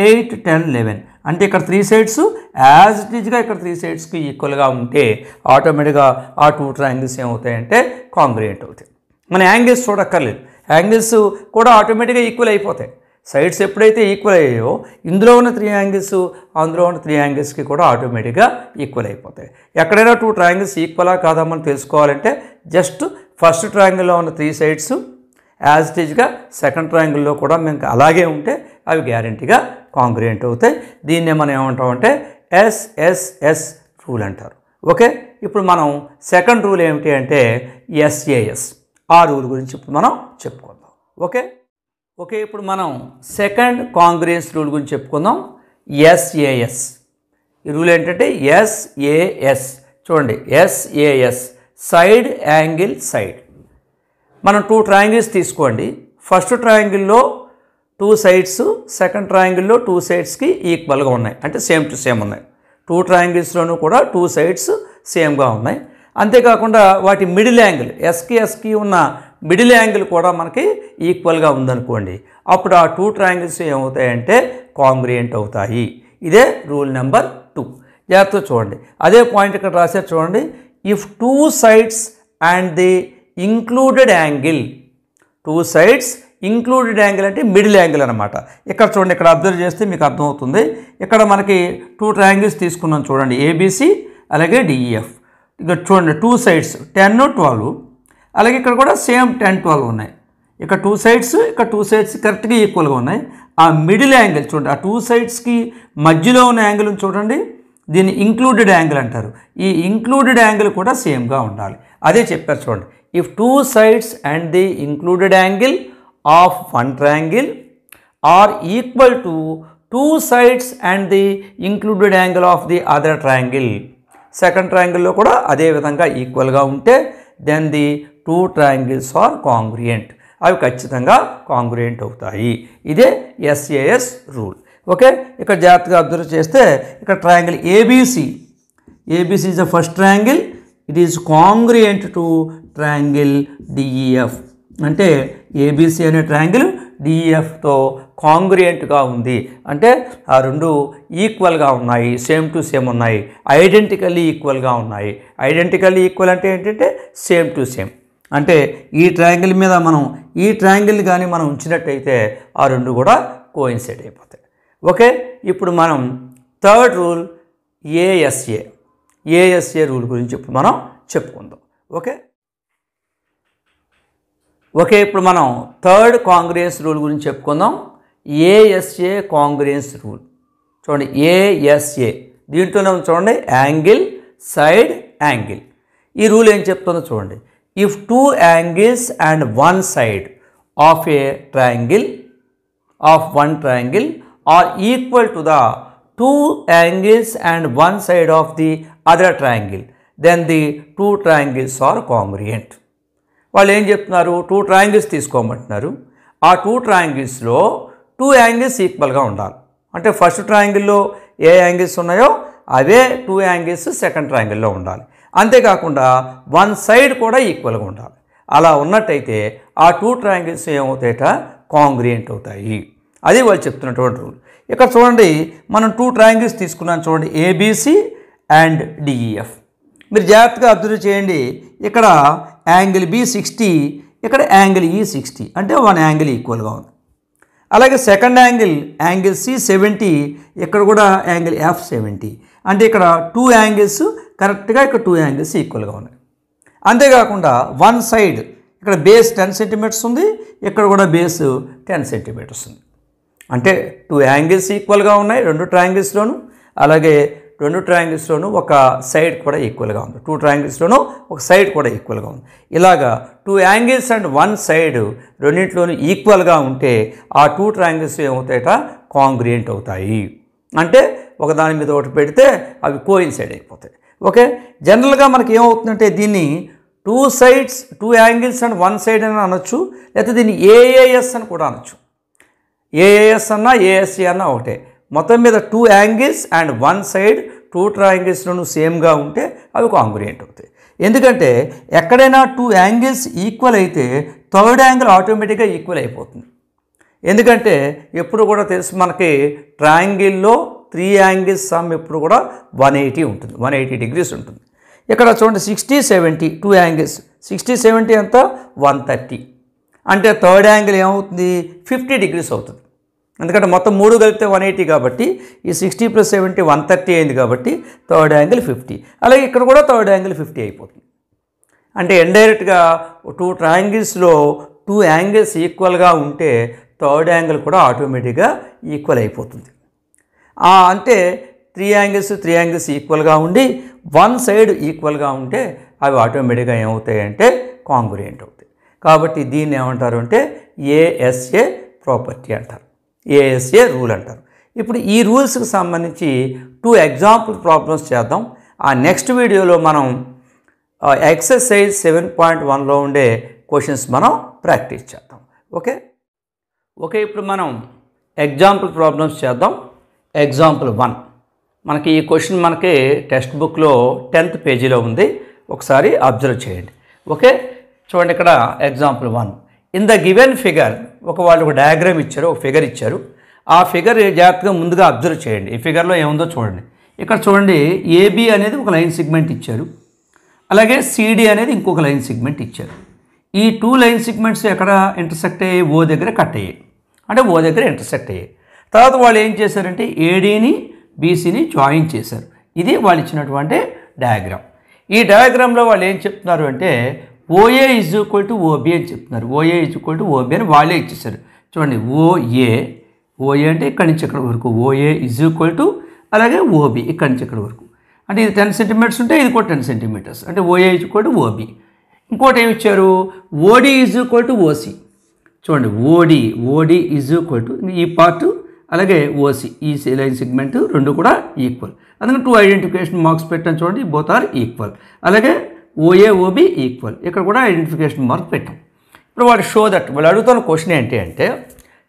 8, 10, 11. అంటే ఇక్కడ 3 sides యాజ్ ఇట్ ఈజ్గా ఇక్కడ 3 sidesకి ఈక్వల్గా ఉంటే ఆటోమేటిక్గా ఆ 2 triangles ఏమవుతాయంటే కాంగ్రుయెంట్ అవుతాయి. మన యాంగిల్స్ చూడక్కర్లేదు, యాంగిల్స్ కూడా ఆటోమేటిక్గా ఈక్వల్ అయిపోతాయి. సైడ్స్ ఎప్పుడైతే ఈక్వల్ అయ్యాయో ఇందులో ఉన్న 3 angles అందులో ఉన్న 3 anglesకి కూడా ఆటోమేటిక్గా ఈక్వల్ అయిపోతాయి. ఎక్కడైనా 2 triangles ఈక్వలా కాదా మనం తెలుసుకోవాలంటే జస్ట్ ఫస్ట్ ట్రయాంగిల్లో ఉన్న 3 sides యాజ్ ఇట్ ఈజ్గా సెకండ్ ట్రయాంగిల్లో కూడా మీకు అలాగే ఉంటే అవి గ్యారెంటీగా కాంగ్రుయెంట్ అవుతాయి. దీన్నే మనం ఏమంటామంటే SSS రూల్ అంటారు. ఓకే, ఇప్పుడు మనం సెకండ్ రూల్ ఏమిటి అంటే SAS. ఆ రూల్ గురించి ఇప్పుడు మనం చెప్పుకుందాం. ఓకే, ఇప్పుడు మనం సెకండ్ కాంగ్రుయెన్స్ రూల్ గురించి చెప్పుకుందాం. SAS ఈ రూల్ ఏంటంటే SAS. చూడండి, SAS సైడ్ యాంగిల్ సైడ్. మనం 2 triangles తీసుకోండి. ఫస్ట్ ట్రయాంగిల్లో 2 sides, సెకండ్ ట్రయాంగిల్లో 2 sidesకి ఈక్వల్గా ఉన్నాయి, అంటే సేమ్ టు సేమ్ ఉన్నాయి. 2 trianglesలోనూ కూడా 2 sides సేమ్గా ఉన్నాయి. అంతేకాకుండా వాటి మిడిల్ యాంగిల్ ఎస్కి ఉన్న మిడిల్ యాంగిల్ కూడా మనకి ఈక్వల్గా ఉందనుకోండి, అప్పుడు ఆ 2 ట్రయాంగిల్స్ ఏమవుతాయంటే కాంగ్రియంట్ అవుతాయి. ఇదే రూల్ నెంబర్ 2. జాగ్రత్తగా చూడండి. అదే పాయింట్ ఇక్కడ రాశారు చూడండి. If 2 sides and the included angle, 2 sides included angle అంటే మిడిల్ యాంగిల్ అనమాట. ఇక్కడ చూడండి, ఇక్కడ అబ్జర్వ్ చేస్తే మీకు అర్థమవుతుంది. ఇక్కడ మనకి 2 ట్రయాంగిల్స్ తీసుకున్నాం చూడండి, ఏబిసి అలాగే డిఈఎఫ్. ఇక్కడ చూడండి 2 sides 10, 12, అలాగే ఇక్కడ కూడా సేమ్ 10, 12 ఉన్నాయి. ఇక్కడ 2 sides, ఇక్కడ 2 sides కరెక్ట్గా ఈక్వల్గా ఉన్నాయి. ఆ మిడిల్ యాంగిల్ చూడండి, ఆ 2 sidesకి మధ్యలో ఉన్న యాంగిల్ చూడండి, దీన్ని ఇంక్లూడెడ్ యాంగిల్ అంటారు. ఈ ఇంక్లూడెడ్ యాంగిల్ కూడా సేమ్గా ఉండాలి. అదే చెప్పారు చూడండి. If 2 sides and the included angle of one triangle are equal to 2 sides and the included angle of the other triangle, second ట్రయాంగిల్లో కూడా అదే విధంగా ఈక్వల్గా ఉంటే then the 2 triangles are congruent. అవి ఖచ్చితంగా కాంగ్రియంట్ అవుతాయి. ఇదే ఎస్ఏఎస్ రూల్. ఓకే, ఇక్కడ జాగ్రత్తగా అబ్జర్వ్ చేస్తే ఇక్కడ triangle ABC is the first triangle, it is congruent to triangle DEF. అంటే ఏబిసి అనే ట్రయాంగిల్ డిఈఎఫ్తో కాంగ్రియంట్గా ఉంది. అంటే ఆ రెండు ఈక్వల్గా ఉన్నాయి, సేమ్ టు సేమ్ ఉన్నాయి, ఐడెంటికల్లీ ఈక్వల్గా ఉన్నాయి. ఐడెంటికల్లీ ఈక్వల్ అంటే ఏంటంటే సేమ్ టు సేమ్. అంటే ఈ ట్రయాంగిల్ మీద మనం ఈ ట్రయాంగిల్ కానీ మనం ఉంచినట్టయితే ఆ రెండు కూడా కోయిన్సైడ్ అయిపోతాయి. ఓకే, ఇప్పుడు మనం థర్డ్ రూల్ ఏఎస్ఏ రూల్ గురించి ఇప్పుడు మనం చెప్పుకుందాం. ఓకే, ఇప్పుడు మనం థర్డ్ కాంగ్రియన్స్ రూల్ గురించి చెప్పుకుందాం. ఏఎస్ఏ కాంగ్రియన్స్ రూల్ చూడండి. ఏఎస్ఏ దీంట్లోనే చూడండి, యాంగిల్, సైడ్, యాంగిల్. ఈ రూల్ ఏం చెప్తుందో చూడండి. If 2 angles and 1 side of a triangle of one triangle are equal to the 2 angles and 1 side of the other triangle, then the 2 triangles are congruent. వాళ్ళు ఏం చెప్తున్నారు, 2 triangles తీసుకోమంటున్నారు. ఆ 2 trianglesలో 2 angles ఈక్వల్గా ఉండాలి. అంటే ఫస్ట్ ట్రయాంగిల్లో ఏ యాంగిల్స్ ఉన్నాయో అవే 2 angles సెకండ్ ట్రయాంగిల్లో ఉండాలి. అంతేకాకుండా 1 side కూడా ఈక్వల్గా ఉండాలి. అలా ఉన్నట్టయితే ఆ 2 triangles ఏమవుతాయట, కాంగ్రియంట్ అవుతాయి. అది వాళ్ళు చెప్తున్నటువంటి రూల్. ఇక్కడ చూడండి, మనం 2 triangles తీసుకున్నాను చూడండి, ఏబిసి అండ్ డిఈఎఫ్. మీరు జాగ్రత్తగా అబ్జర్వ్ చేయండి. ఇక్కడ యాంగిల్ బి 60, ఇక్కడ యాంగిల్ ఈ 60, అంటే 1 యాంగిల్ ఈక్వల్గా ఉంది. అలాగే సెకండ్ యాంగిల్ సి 70, ఇక్కడ కూడా యాంగిల్ ఎఫ్ 70, అంటే ఇక్కడ 2 angles కరెక్ట్గా ఇక్కడ 2 angles ఈక్వల్గా ఉన్నాయి. అంతేకాకుండా 1 side ఇక్కడ బేస్ 10 centimeters ఉంది, ఇక్కడ కూడా బేస్ 10 centimeters ఉంది. అంటే 2 angles ఈక్వల్గా ఉన్నాయి 2 trianglesలోను. అలాగే 2 trianglesలోను ఒక సైడ్ కూడా ఈక్వల్గా ఉంది. 2 trianglesలోను ఒక సైడ్ కూడా ఈక్వల్గా ఉంది. ఇలాగా 2 angles అండ్ 1 side రెండింటిలోనూ ఈక్వల్గా ఉంటే ఆ 2 triangles ఏమవుతాయట, కాంగ్రియంట్ అవుతాయి. అంటే ఒకదాని మీద ఒకటి పెడితే అవి కోయిన్సైడ్ అయిపోతాయి. ఓకే, జనరల్గా మనకి ఏమవుతుందంటే దీన్ని 2 angles అండ్ 1 side అని అనొచ్చు, లేకపోతే దీన్ని ఏఏఎస్ అని కూడా అనొచ్చు. ఏఏఎస్ అన్నా ఏఎస్ఏ అన్నా ఒకటే. మొత్తం మీద 2 angles అండ్ 1 side 2 trianglesలోనూ సేమ్గా ఉంటే అవి కాంగ్రియంట్ అవుతాయి. ఎందుకంటే ఎక్కడైనా 2 angles ఈక్వల్ అయితే థర్డ్ యాంగిల్ ఆటోమేటిక్గా ఈక్వల్ అయిపోతుంది. ఎందుకంటే ఎప్పుడు కూడా తెలుసు మనకి ట్రయాంగిల్లో 3 angles సమ్ ఎప్పుడు కూడా 180 ఉంటుంది, 180 degrees ఉంటుంది. ఇక్కడ చూడండి 60, 70 2 angles 60, 70 అంతా 130, అంటే థర్డ్ యాంగిల్ ఏమవుతుంది, 50 degrees అవుతుంది. ఎందుకంటే మొత్తం 3 కలిపితే 180 కాబట్టి ఈ 60 + 70 130 అయింది కాబట్టి థర్డ్ యాంగిల్ 50. అలాగే ఇక్కడ కూడా థర్డ్ యాంగిల్ 50 అయిపోతుంది. అంటే ఇండైరెక్ట్గా 2 trianglesలో 2 angles ఈక్వల్గా ఉంటే థర్డ్ యాంగిల్ కూడా ఆటోమేటిక్గా ఈక్వల్ అయిపోతుంది. అంటే 3 angles ఈక్వల్గా ఉండి 1 side ఈక్వల్గా ఉంటే అవి ఆటోమేటిక్గా ఏమవుతాయంటే కాంగ్రియంట్ అవుతాయి. కాబట్టి దీన్ని ఏమంటారు అంటే ఏఎస్ఏ ప్రాపర్టీ అంటారు, ఏఎస్ఏ రూల్ అంటారు. ఇప్పుడు ఈ రూల్స్కి సంబంధించి 2 example ప్రాబ్లమ్స్ చేద్దాం. ఆ నెక్స్ట్ వీడియోలో మనం ఎక్సర్సైజ్ 7.1లో ఉండే క్వశ్చన్స్ మనం ప్రాక్టీస్ చేద్దాం. ఓకే, ఇప్పుడు మనం ఎగ్జాంపుల్ ప్రాబ్లమ్స్ చేద్దాం. ఎగ్జాంపుల్ 1 మనకి ఈ క్వశ్చన్ మనకి టెక్స్ట్ బుక్లో 10th పేజీలో ఉంది. ఒకసారి అబ్జర్వ్ చేయండి. ఓకే, చూడండి ఇక్కడ example 1. In the given figure వాళ్ళు ఒక డయాగ్రామ్ ఇచ్చారు, ఒక ఫిగర్ ఇచ్చారు. ఆ ఫిగర్ జాగ్రత్తగా ముందుగా అబ్జర్వ్ చేయండి. ఈ ఫిగర్లో ఏముందో చూడండి. ఇక్కడ చూడండి, ఏబి అనేది ఒక లైన్ సెగ్మెంట్ ఇచ్చారు, అలాగే సిడి అనేది ఇంకొక లైన్ సెగ్మెంట్ ఇచ్చారు. ఈ 2 లైన్ సెగ్మెంట్స్ ఎక్కడ ఇంటర్సెక్ట్ అయ్యాయి? ఓ దగ్గర కట్ అయ్యాయి, అంటే ఓ దగ్గర ఇంటర్సెక్ట్ అయ్యాయి. తర్వాత వాళ్ళు ఏం చేశారంటే ఏడీని బీసీని జాయిన్ చేశారు. ఇది వాళ్ళు ఇచ్చినటువంటి డయాగ్రామ్. ఈ డయాగ్రామ్లో వాళ్ళు ఏం చెప్తున్నారు అంటే OA is equal to OB అని చెప్తున్నారు. OA is equal to OB అని వాళ్ళే ఇచ్చేసారు. చూడండి, ఓఏ అంటే ఇక్కడి నుంచి ఇక్కడ వరకు ఓఏ ఈజ్ ఈక్వల్ టు, అలాగే ఓబి ఇక్కడి నుంచి ఇక్కడ వరకు, అంటే ఇది 10 సెంటీమీటర్స్ ఉంటే ఇది కూడా 10 సెంటీమీటర్స్, అంటే OA is equal to OB. ఇంకోటి ఏమి ఇచ్చారు? OD is equal to OC. చూడండి, ఓడి ఈజ్ ఈక్వల్ టు ఈ పార్ట్, అలాగే ఓసి ఈ లైన్ సెగ్మెంట్ రెండు కూడా ఈక్వల్. అందుకని 2 ఐడెంటిఫికేషన్ మార్క్స్ పెట్టాను. చూడండి, బోత్ ఆర్ ఈక్వల్. అలాగే ఓఏ ఓబి ఈక్వల్, ఇక్కడ కూడా ఐడెంటిఫికేషన్ మార్క్ పెట్టాం. ఇప్పుడు వాళ్ళు షో దట్ వాళ్ళు అడుగుతున్న క్వశ్చన్ ఏంటి అంటే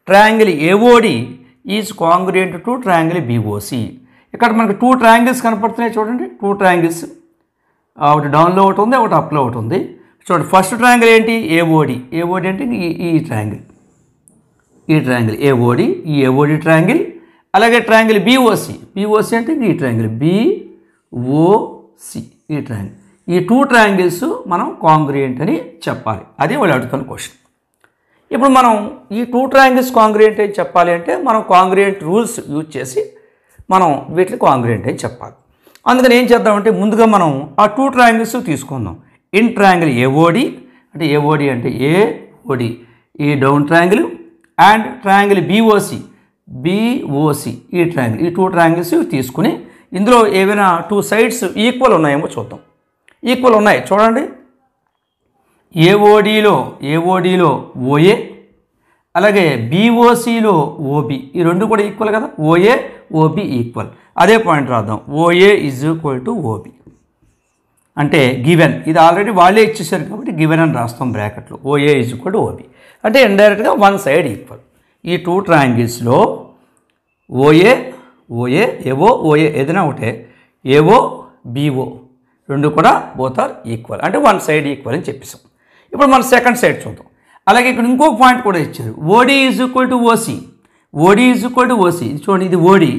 triangle AOD is congruent to triangle BOC. ఇక్కడ మనకు 2 ట్రయాంగిల్స్ కనపడుతున్నాయి. చూడండి, 2 ట్రయాంగిల్స్, ఒకటి డౌన్లో ఒకటి ఉంది, ఒకటి అప్లో ఒకటి ఉంది. చూడండి, ఫస్ట్ ట్రయాంగిల్ ఏంటి? ఏఓడి అంటే ఈ ట్రయాంగిల్ ఏఓడి, ఈ ఏఓడి ట్రయాంగిల్. అలాగే ట్రయాంగిల్ బిఓసి అంటే ఈ ట్రయాంగిల్ బిఓసి, ఈ ట్రయాంగిల్. ఈ 2 ట్రయాంగిల్స్ మనం కాంగ్రుయెంట్ అని చెప్పాలి. అదే వాళ్ళు అడుగుతున్న క్వశ్చన్. ఇప్పుడు మనం ఈ 2 ట్రయాంగిల్స్ కాంగ్రుయెంట్ అని చెప్పాలి అంటే మనం కాంగ్రుయెంట్ రూల్స్ యూజ్ చేసి మనం వీటిని కాంగ్రుయెంట్ అని చెప్పాలి. అందుకని ఏం చేద్దామంటే ముందుగా మనం ఆ 2 ట్రయాంగిల్స్ తీసుకుందాం. ఇన్ ట్రయాంగిల్ ఏఓడి అంటే ఏఓడి ఈ down triangle, and triangle BOC ఈ ట్రయాంగిల్, ఈ 2 ట్రయాంగిల్స్ తీసుకుని ఇందులో ఏవైనా 2 సైడ్స్ ఈక్వల్ ఉన్నాయేమో చూద్దాం. ఈక్వల్ ఉన్నాయి, చూడండి. ఏఓడిలో ఓఏ, అలాగే బిఓసిలో ఓబి, ఈ రెండు కూడా ఈక్వల్ కదా. OA OB equal. అదే పాయింట్ రాద్దాం. OA is equal to OB అంటే గివెన్, ఇది ఆల్రెడీ వాళ్ళే ఇచ్చేసారు కాబట్టి గివెన్ అని రాస్తాం బ్రాకెట్లో. OA is equal to OB అంటే ఇండైరెక్ట్గా 1 సైడ్ ఈక్వల్. ఈ 2 ట్రయాంగిల్స్లో ఓఏ ఓఏ ఏదైనా ఒకటే, ఏఓ బిఓ రెండు కూడా బోత్ ఆర్ ఈక్వల్, అంటే 1 సైడ్ ఈక్వల్ అని చెప్పేసాం. ఇప్పుడు మనం సెకండ్ సైడ్ చూద్దాం. అలాగే ఇక్కడ ఇంకొక పాయింట్ కూడా ఇచ్చారు. OD is equal to OC, ఇది చూడండి, ఇది ఓడి,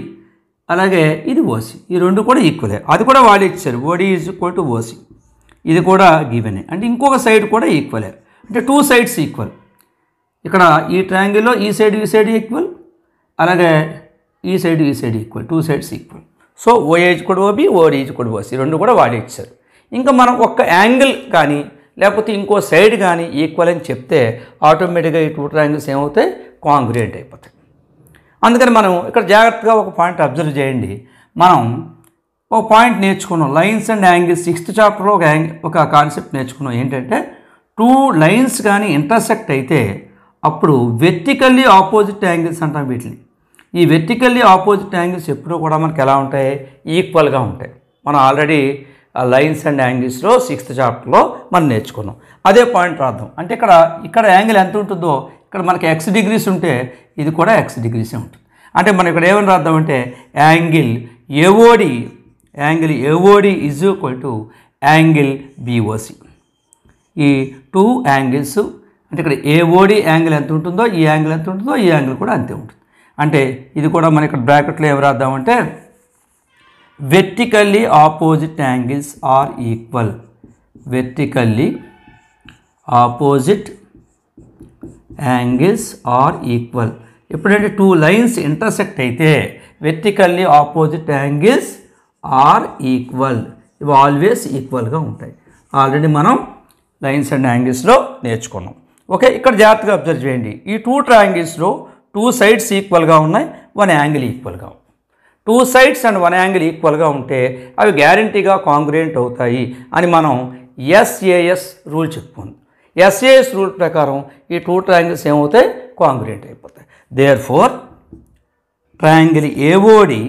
అలాగే ఇది ఓసి, ఈ రెండు కూడా ఈక్వలే. అది కూడా వాళ్ళు ఇచ్చారు. OD is equal to OC, ఇది కూడా గివెనే, అంటే ఇంకొక సైడ్ కూడా ఈక్వలే, అంటే 2 సైడ్స్ ఈక్వల్. ఇక్కడ ఈ ట్రయాంగిల్లో ఈ సైడ్ ఈక్వల్, అలాగే ఈ side equal, 2 sides equal. So OA is equal to OB, OD is equal to OC రెండు కూడా వాళ్ళే ఇచ్చారు. ఇంకా మనం ఒక్క యాంగిల్ కానీ లేకపోతే ఇంకో సైడ్ కానీ ఈక్వల్ అని చెప్తే ఆటోమేటిక్గా ఈ 2 ట్రయాంగిల్స్ ఏమవుతాయి? కాంగ్రుయెంట్ అయిపోతాయి. అందుకని మనం ఇక్కడ జాగ్రత్తగా ఒక పాయింట్ అబ్జర్వ్ చేయండి. మనం ఒక పాయింట్ నేర్చుకున్నాం, లైన్స్ అండ్ యాంగిల్స్. 6th చాప్టర్లో ఒక కాన్సెప్ట్ నేర్చుకున్నాం. ఏంటంటే 2 లైన్స్ కానీ ఇంటర్సెక్ట్ అయితే అప్పుడు వెర్టికల్లీ ఆపోజిట్ యాంగిల్స్ అంటాం వీటిని. ఈ వెర్టికల్లీ ఆపోజిట్ యాంగిల్స్ ఎప్పుడూ కూడా మనకి ఎలా ఉంటాయి? ఈక్వల్గా ఉంటాయి. మనం ఆల్రెడీ లైన్స్ అండ్ యాంగిల్స్లో 6th చాప్టర్లో మనం నేర్చుకున్నాం. అదే పాయింట్ రాద్దాం. అంటే ఇక్కడ యాంగిల్ ఎంత ఉంటుందో, ఇక్కడ మనకి x డిగ్రీస్ ఉంటే ఇది కూడా x డిగ్రీసే ఉంటుంది. అంటే మనం ఇక్కడ ఏమని రాద్దామంటే angle AOD is equal to angle BOC. ఈ 2 యాంగిల్స్ అంటే ఇక్కడ ఏఓడి యాంగిల్ ఎంత ఉంటుందో ఈ యాంగిల్ ఎంత ఉంటుందో ఈ యాంగిల్ కూడా అంతే ఉంటుంది. అంటే ఇది కూడా మనం ఇక్కడ బ్రాకెట్లో ఏమి రాద్దామంటే vertically opposite angles are equal. Vertically opposite angles are equal. ఎప్పుడంటే 2 లైన్స్ ఇంటర్సెక్ట్ అయితే vertically opposite angles are equal. ఇవి ఆల్వేస్ ఈక్వల్గా ఉంటాయి. ఆల్రెడీ మనం లైన్స్ అండ్ యాంగిల్స్లో నేర్చుకున్నాం. ఓకే, ఇక్కడ జాగ్రత్తగా అబ్జర్వ్ చేయండి. ఈ 2 ట్రయాంగిల్స్లో 2 సైడ్స్ ఈక్వల్గా ఉన్నాయి, 1 యాంగిల్ ఈక్వల్గా. 2 సైడ్స్ అండ్ 1 యాంగిల్ ఈక్వల్గా ఉంటే అవి గ్యారంటీగా కాంగ్రుయెంట్ అవుతాయి అని మనం ఎస్ఏఎస్ రూల్ చెప్పుకుంది. ఎస్ఏఎస్ రూల్ ప్రకారం ఈ 2 ట్రయాంగిల్స్ ఏమవుతాయి? కాంగ్రుయెంట్ అయిపోతాయి. Therefore triangle AOD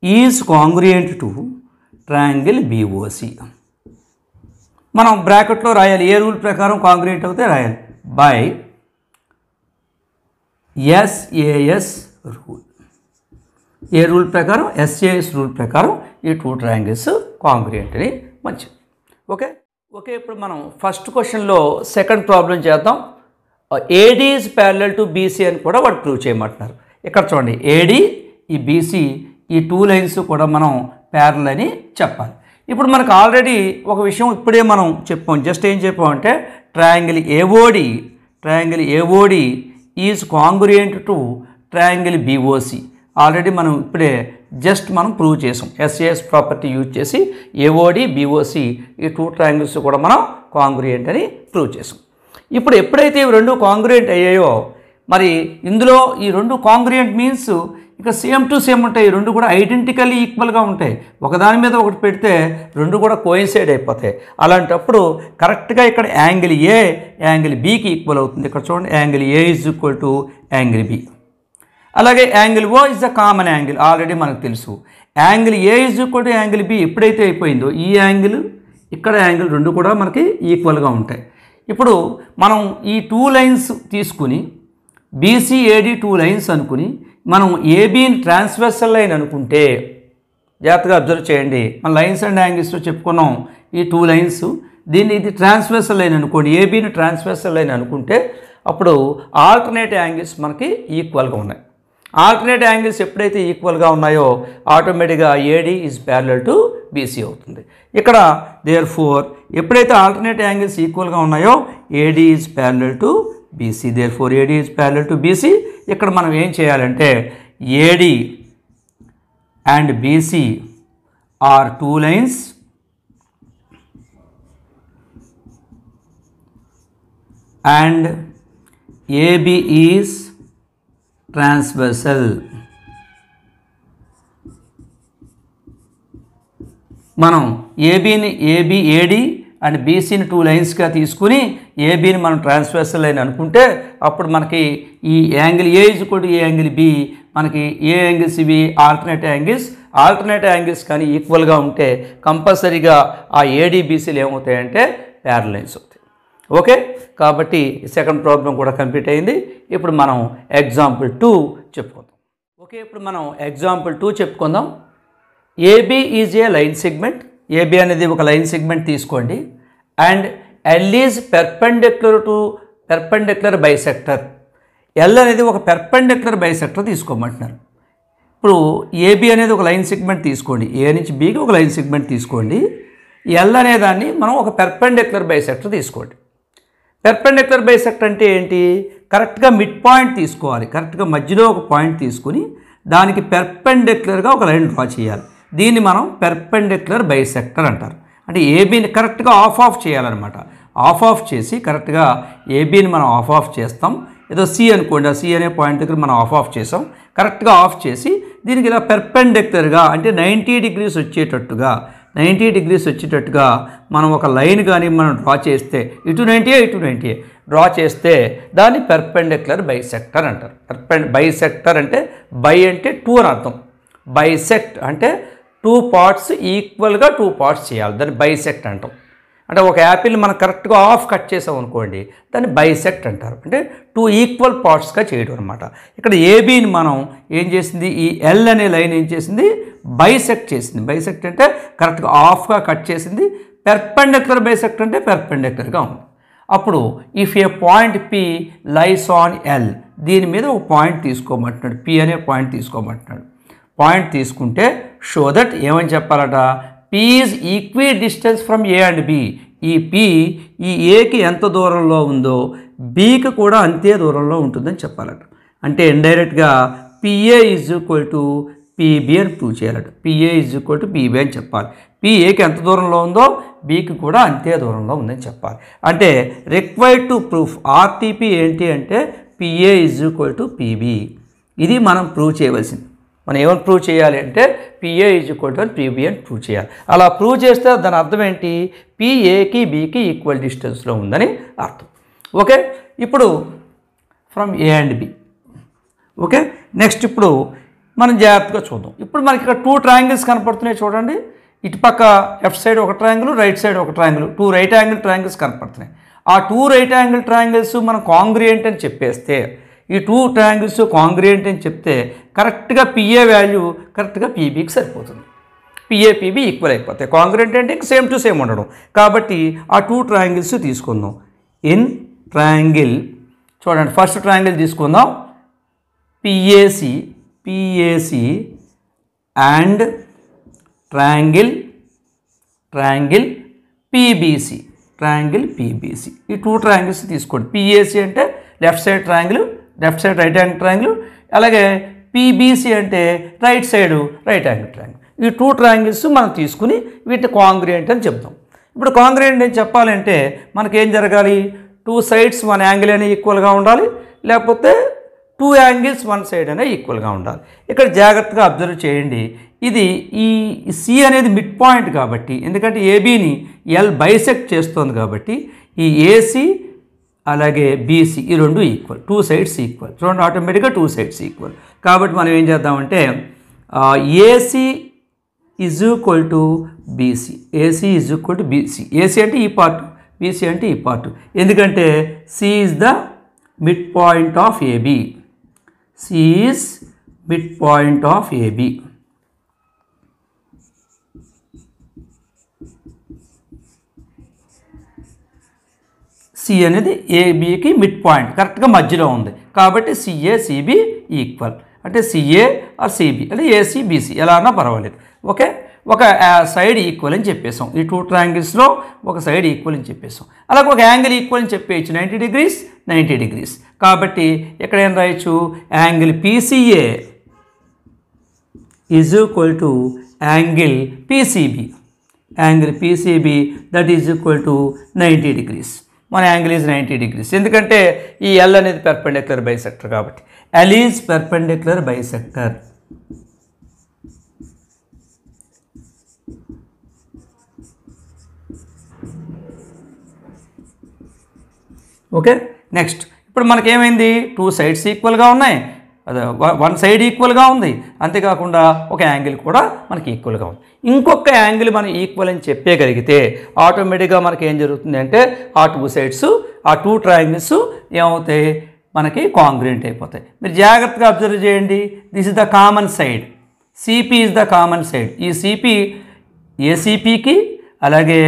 is congruent to triangle BOC. మనం బ్రాకెట్లో రాయాలి. ఏ రూల్ ప్రకారం కాంగ్రుయెంట్ అవుతే రాయాలి? By SAS rule. ఏ రూల్ ప్రకారం? ఎస్ఏఎస్ రూల్ ప్రకారం ఈ 2 ట్రయాంగిల్స్ కాంగ్రుయెంట్ అని మంచిది. ఓకే ఇప్పుడు మనం ఫస్ట్ క్వశ్చన్లో సెకండ్ ప్రాబ్లం చేద్దాం. ఏడీ ఈజ్ ప్యారలల్ టు బీసీ అని కూడా వాడు ప్రూవ్ చేయమంటున్నారు. ఇక్కడ చూడండి, ఏడీ ఈ బీసీ ఈ టూ లైన్స్ కూడా మనం ప్యారలల్ అని చెప్పాలి. ఇప్పుడు మనకు ఆల్రెడీ ఒక విషయం ఇప్పుడే మనం చెప్పాం. జస్ట్ ఏం చెప్పామంటే triangle AOD is congruent to triangle BOC. Already మనం ఇప్పుడే జస్ట్ మనం ప్రూవ్ చేసాం. ఎస్ఏఎస్ ప్రాపర్టీ యూజ్ చేసి ఏఓడి బీఓసి ఈ టూ ట్రయాంగిల్స్ కూడా మనం కాంగ్రుయెంట్ అని ప్రూవ్ చేసాం. ఇప్పుడు ఎప్పుడైతే ఇవి రెండు కాంగ్రుయెంట్ అయ్యాయో, మరి ఇందులో ఈ రెండు కాంగ్రుయెంట్ మీన్స్ ఇక సేమ్ టు సేమ్ ఉంటాయి. రెండు కూడా ఐడెంటికల్లీ ఈక్వల్గా ఉంటాయి. ఒకదాని మీద ఒకటి పెడితే రెండు కూడా కోయిన్సైడ్ అయిపోతాయి. అలాంటప్పుడు కరెక్ట్గా ఇక్కడ యాంగిల్ ఏ యాంగిల్ బికి ఈక్వల్ అవుతుంది. ఇక్కడ చూడండి, angle A is equal to angle B. అలాగే angle O is the common angle, already మనకు తెలుసు. Angle A is equal to angle B ఎప్పుడైతే అయిపోయిందో ఈ యాంగిల్ ఇక్కడ యాంగిల్ రెండు కూడా మనకి ఈక్వల్గా ఉంటాయి. ఇప్పుడు మనం ఈ టూ లైన్స్ తీసుకుని బీసీఏడి టూ లైన్స్ అనుకుని మనం ఏబీని ట్రాన్స్వర్సల్ లైన్ అనుకుంటే, జాగ్రత్తగా అబ్జర్వ్ చేయండి, మన లైన్స్ అండ్ యాంగిల్స్లో చెప్పుకున్నాం ఈ టూ లైన్స్, దీన్ని ఇది ట్రాన్స్వర్సల్ లైన్ అనుకోండి, ఏబీని ట్రాన్స్వర్సల్ లైన్ అనుకుంటే అప్పుడు ఆల్టర్నేట్ యాంగిల్స్ మనకి ఈక్వల్గా ఉన్నాయి. ఆల్టర్నేట్ యాంగిల్స్ ఎప్పుడైతే ఈక్వల్గా ఉన్నాయో ఆటోమేటిక్గా AD is parallel to BC అవుతుంది. ఇక్కడ దేర్ఫోర్ ఎప్పుడైతే ఆల్టర్నేట్ యాంగిల్స్ ఈక్వల్గా ఉన్నాయో AD is parallel to BC. Therefore AD is parallel to BC. ఇక్కడ మనం ఏం చేయాలంటే AD and BC are two lines and AB is transversal. మనం ఏడీ అండ్ బీసీని టూ లైన్స్గా తీసుకుని ఏబీని మనం ట్రాన్స్వర్సల్ లైన్ అనుకుంటే అప్పుడు మనకి ఈ angle A is equal to ఏ యాంగిల్ బి, మనకి ఏ యాంగిల్స్ ఇవి ఆల్టర్నేట్ యాంగిల్స్ కానీ ఈక్వల్గా ఉంటే కంపల్సరీగా ఆ ఏడీ బీసీలు ఏమవుతాయంటే ప్యారలల్ లైన్స్ అవుతాయి. ఓకే, కాబట్టి సెకండ్ ప్రాబ్లం కూడా కంప్లీట్ అయింది. ఇప్పుడు మనం ఎగ్జాంపుల్ 2 చెప్పుకుందాం. ఓకే, ఇప్పుడు మనం ఎగ్జాంపుల్ 2 చెప్పుకుందాం. AB is a line segment. AB అనేది ఒక లైన్ సెగ్మెంట్ తీసుకోండి. And L is perpendicular bisector. L అనేది ఒక పెర్పెండిక్యులర్ బైసెక్టర్ తీసుకోమంటున్నారు. ఇప్పుడు ఏబీ అనేది ఒక లైన్ సెగ్మెంట్ తీసుకోండి, ఏ నుంచి బీకి ఒక లైన్ సెగ్మెంట్ తీసుకోండి. ఎల్ అనే దాన్ని మనం ఒక పెర్పెండిక్యులర్ బైసెక్టర్ తీసుకోండి. పెర్పెండిక్యులర్ బైసెక్టర్ అంటే ఏంటి? కరెక్ట్గా మిడ్ పాయింట్ తీసుకోవాలి. కరెక్ట్గా మధ్యలో ఒక పాయింట్ తీసుకుని దానికి పెర్పెండిక్యులర్గా ఒక లైన్ డ్రా చేయాలి. దీన్ని మనం పెర్పెండిక్యులర్ బైసెక్టర్ అంటారు. అంటే ఏబీని కరెక్ట్గా ఆఫ్ చేయాలన్నమాట. ఆఫ్ చేసి కరెక్ట్గా ఏబీని మనం ఆఫ్ చేస్తాం. ఏదో సి అనుకోండి, ఆ సి అనే పాయింట్ దగ్గర మనం ఆఫ్ చేసాం. కరెక్ట్గా ఆఫ్ చేసి దీనికి ఇలా పెర్పెండిక్యులర్గా అంటే 90 degrees వచ్చేటట్టుగా మనం ఒక లైన్ కానీ మనం డ్రా చేస్తే ఇటు 90 డ్రా చేస్తే దాన్ని పెర్పెండిక్యులర్ బైసెక్టర్ అంటారు. బైసెక్టర్ అంటే బై అంటే 2 అని అర్థం. బైసెక్ట్ అంటే 2 parts ఈక్వల్గా 2 parts చేయాలి, దాన్ని బైసెక్ట్ అంటాం. అంటే ఒక యాపిల్ మనం కరెక్ట్గా ఆఫ్ కట్ చేసాం అనుకోండి, దాన్ని బైసెక్ట్ అంటారు. అంటే 2 ఈక్వల్ పార్ట్స్గా చేయడం అనమాట. ఇక్కడ ఏబీని మనం ఏం చేసింది, ఈ ఎల్ అనే లైన్ ఏం చేసింది, బైసెక్ట్ చేసింది. బైసెక్ట్ అంటే కరెక్ట్గా ఆఫ్గా కట్ చేసింది. పెర్పెండిక్యులర్ బైసెక్ట్ అంటే పెర్పెండిక్యులర్గా ఉంది. అప్పుడు if a point P lies on L, దీని మీద ఒక పాయింట్ తీసుకోమంటున్నాడు, పి అనే పాయింట్ తీసుకోమంటున్నాడు. పాయింట్ తీసుకుంటే షో దట్ ఏమని చెప్పాలట, P is equidistance from A and B. ఈ పి ఈ ఏకి ఎంత దూరంలో ఉందో బికి కూడా అంతే దూరంలో ఉంటుందని చెప్పాలట. అంటే ఇండైరెక్ట్గా PA is equal to PB అని ప్రూవ్ చేయాలట. PA is equal to PB అని చెప్పాలి. పిఏకి ఎంత దూరంలో ఉందో బికి కూడా అంతే దూరంలో ఉందని చెప్పాలి. అంటే రిక్వైర్డ్ టు ప్రూఫ్ ఆర్టీపీ ఏంటి అంటే PA is equal to PB. ఇది మనం ప్రూవ్ చేయవలసింది. మనం ఏమైనా ప్రూవ్ చేయాలి అంటే PA is equal to PB అని ప్రూవ్ చేయాలి. అలా ప్రూవ్ చేస్తే దాని అర్థం ఏంటి, పిఏకి బికి ఈక్వల్ డిస్టెన్స్లో ఉందని అర్థం. ఓకే, ఇప్పుడు from A and B. Okay, next ఇప్పుడు మనం జాగ్రత్తగా చూద్దాం. ఇప్పుడు మనకి ఇక్కడ 2 triangles కనపడుతున్నాయి చూడండి. ఇటుపక్క లెఫ్ట్ సైడ్ ఒక ట్రయాంగిల్, రైట్ సైడ్ ఒక ట్రయాంగిల్, 2 right angle triangles కనపడుతున్నాయి. ఆ 2 right angle triangles మనం కాంగ్రియంట్ అని చెప్పేస్తే, ఈ 2 triangles కాంగ్రియంట్ అని చెప్తే కరెక్ట్గా పిఏ వాల్యూ కరెక్ట్గా పీబీకి సరిపోతుంది. పిఏపిబి ఈక్వల్ అయిపోతాయి. కాంగ్రుయెంట్ అంటే సేమ్ టు సేమ్ ఉండడం. కాబట్టి ఆ 2 ట్రయాంగిల్స్ తీసుకుందాం. ఇన్ ట్రయాంగిల్ చూడండి, ఫస్ట్ ట్రయాంగిల్ తీసుకుందాం. పిఏసి అండ్ ట్రయాంగిల్ పీబీసీ ఈ 2 ట్రయాంగిల్స్ తీసుకోండి. పిఏసి అంటే left side triangle, left side right angle triangle, అలాగే పీబీసీ అంటే right side right angle triangle. ఈ 2 ట్రయాంగిల్స్ మనం తీసుకుని వీటిని కాంగ్రుయెంట్ అని చెప్తాం. ఇప్పుడు కాంగ్రుయెంట్ అని చెప్పాలంటే మనకేం జరగాలి? 2 సైడ్స్ 1 యాంగిల్ అనే ఈక్వల్గా ఉండాలి, లేకపోతే 2 యాంగిల్స్ 1 సైడ్ అనే ఈక్వల్గా ఉండాలి. ఇక్కడ జాగ్రత్తగా అబ్జర్వ్ చేయండి. ఇది ఈ సి అనేది మిడ్ పాయింట్ కాబట్టి, ఎందుకంటే ఏబీని ఎల్ బైసెక్ట్ చేస్తుంది కాబట్టి ఈ ఏసీ అలాగే బీసీ ఈ 2 ఈక్వల్, 2 సైడ్స్ ఈక్వల్. చూడండి, ఆటోమేటిక్గా 2 సైడ్స్ ఈక్వల్. కాబట్టి మనం ఏం చేద్దామంటే AC is equal to BC, AC అంటే ఈ పార్ట్, బీసీ అంటే ఈ పార్ట్. ఎందుకంటే C is the mid point of AB, C is mid point of AB. C అనేది ఏబీకి మిడ్ పాయింట్ కరెక్ట్గా మధ్యలో ఉంది కాబట్టి సిఏ సిబి ఈక్వల్, అంటే సిఏ ఆర్ సిబి అంటే ఏసీ బీసీ ఎలా అన్నా పర్వాలేదు. ఓకే, ఒక సైడ్ ఈక్వల్ అని చెప్పేసాం. ఈ 2 ట్రయాంగిల్స్లో ఒక సైడ్ ఈక్వల్ అని చెప్పేసాం. అలాగే ఒక యాంగిల్ ఈక్వల్ అని చెప్పేయచ్చు, 90 డిగ్రీస్. కాబట్టి ఇక్కడ ఏం రాయొచ్చు? Angle PCA is equal to angle PCB, that is equal to 90 degrees. మన యాంగిల్ ఈజ్ 90 డిగ్రీస్. ఎందుకంటే ఈ ఎల్ అనేది పెర్పెండిక్యులర్ బైసెక్టర్ కాబట్టి, L is perpendicular bisector. Okay, next ఇప్పుడు మనకేమైంది? 2 సైడ్స్ ఈక్వల్గా ఉన్నాయి, అదే 1 సైడ్ ఈక్వల్గా ఉంది, అంతేకాకుండా ఒక యాంగిల్ కూడా మనకి ఈక్వల్గా ఉంది. ఇంకొక యాంగిల్ మనం ఈక్వల్ అని చెప్పగలిగితే ఆటోమేటిక్గా మనకి ఏం జరుగుతుంది అంటే ఆ 2 సైడ్స్, ఆ 2 ట్రయాంగిల్స్ ఏమవుతాయి? మనకి కాంగ్రుయెంట్ అయిపోతాయి. మీరు జాగ్రత్తగా అబ్జర్వ్ చేయండి. This is the common side, CP is the common side. ఈ సిపి ఏసీపీకి అలాగే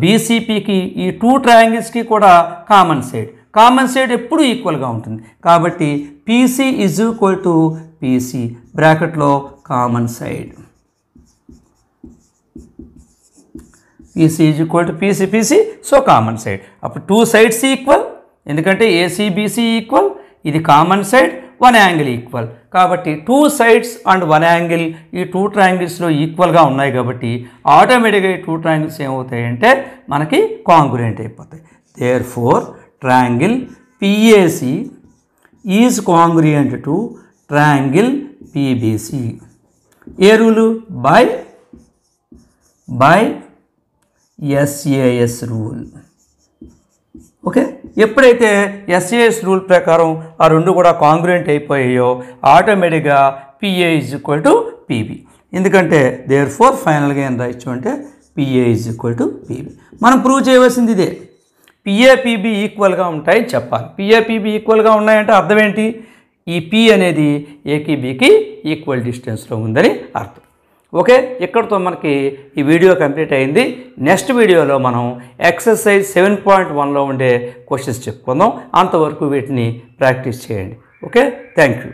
బీసీపీకి ఈ 2 ట్రయాంగిల్స్కి కూడా కామన్ సైడ్ ఎప్పుడు ఈక్వల్గా ఉంటుంది. కాబట్టి PC is equal to PC బ్రాకెట్లో common side, PC is equal to PC so common side. అప్పుడు 2 సైడ్స్ ఈక్వల్, ఎందుకంటే ఏసీ బీసీ ఈక్వల్, ఇది కామన్ సైడ్, 1 యాంగిల్ ఈక్వల్. కాబట్టి 2 సైడ్స్ అండ్ 1 యాంగిల్ ఈ 2 ట్రయాంగిల్స్లో ఈక్వల్గా ఉన్నాయి కాబట్టి ఆటోమేటిక్గా ఈ 2 ట్రయాంగిల్స్ ఏమవుతాయి అంటే మనకి కాంగ్రుయెంట్ అయిపోతాయి. Therefore triangle PAC is congruent to triangle PBC. ఏ rule? By SAS rule. Okay, ఎప్పుడైతే ఎస్ఏఎస్ రూల్ ప్రకారం ఆ 2 కూడా కాంగ్రుయెంట్ అయిపోయాయో ఆటోమేటిక్గా PA is equal to PB. ఎందుకంటే దేర్ఫోర్ ఫైనల్గా ఏం రాయొచ్చు అంటే PA is equal to PB. మనం ప్రూవ్ చేయవలసింది ఇదే, పిఏపిబి ఈక్వల్గా ఉంటాయని చెప్పాలి. పిఏపిబి ఈక్వల్గా ఉన్నాయంటే అర్థం ఏంటి? ఈ పి అనేది ఏకి బికి ఈక్వల్ డిస్టెన్స్లో ఉందని అర్థం. ఓకే, ఇక్కడితో మనకి ఈ వీడియో కంప్లీట్ అయింది. నెక్స్ట్ వీడియోలో మనం ఎక్సర్సైజ్ 7.1లో ఉండే క్వశ్చన్స్ చెప్పుకుందాం. అంతవరకు వీటిని ప్రాక్టీస్ చేయండి. Okay, thank you.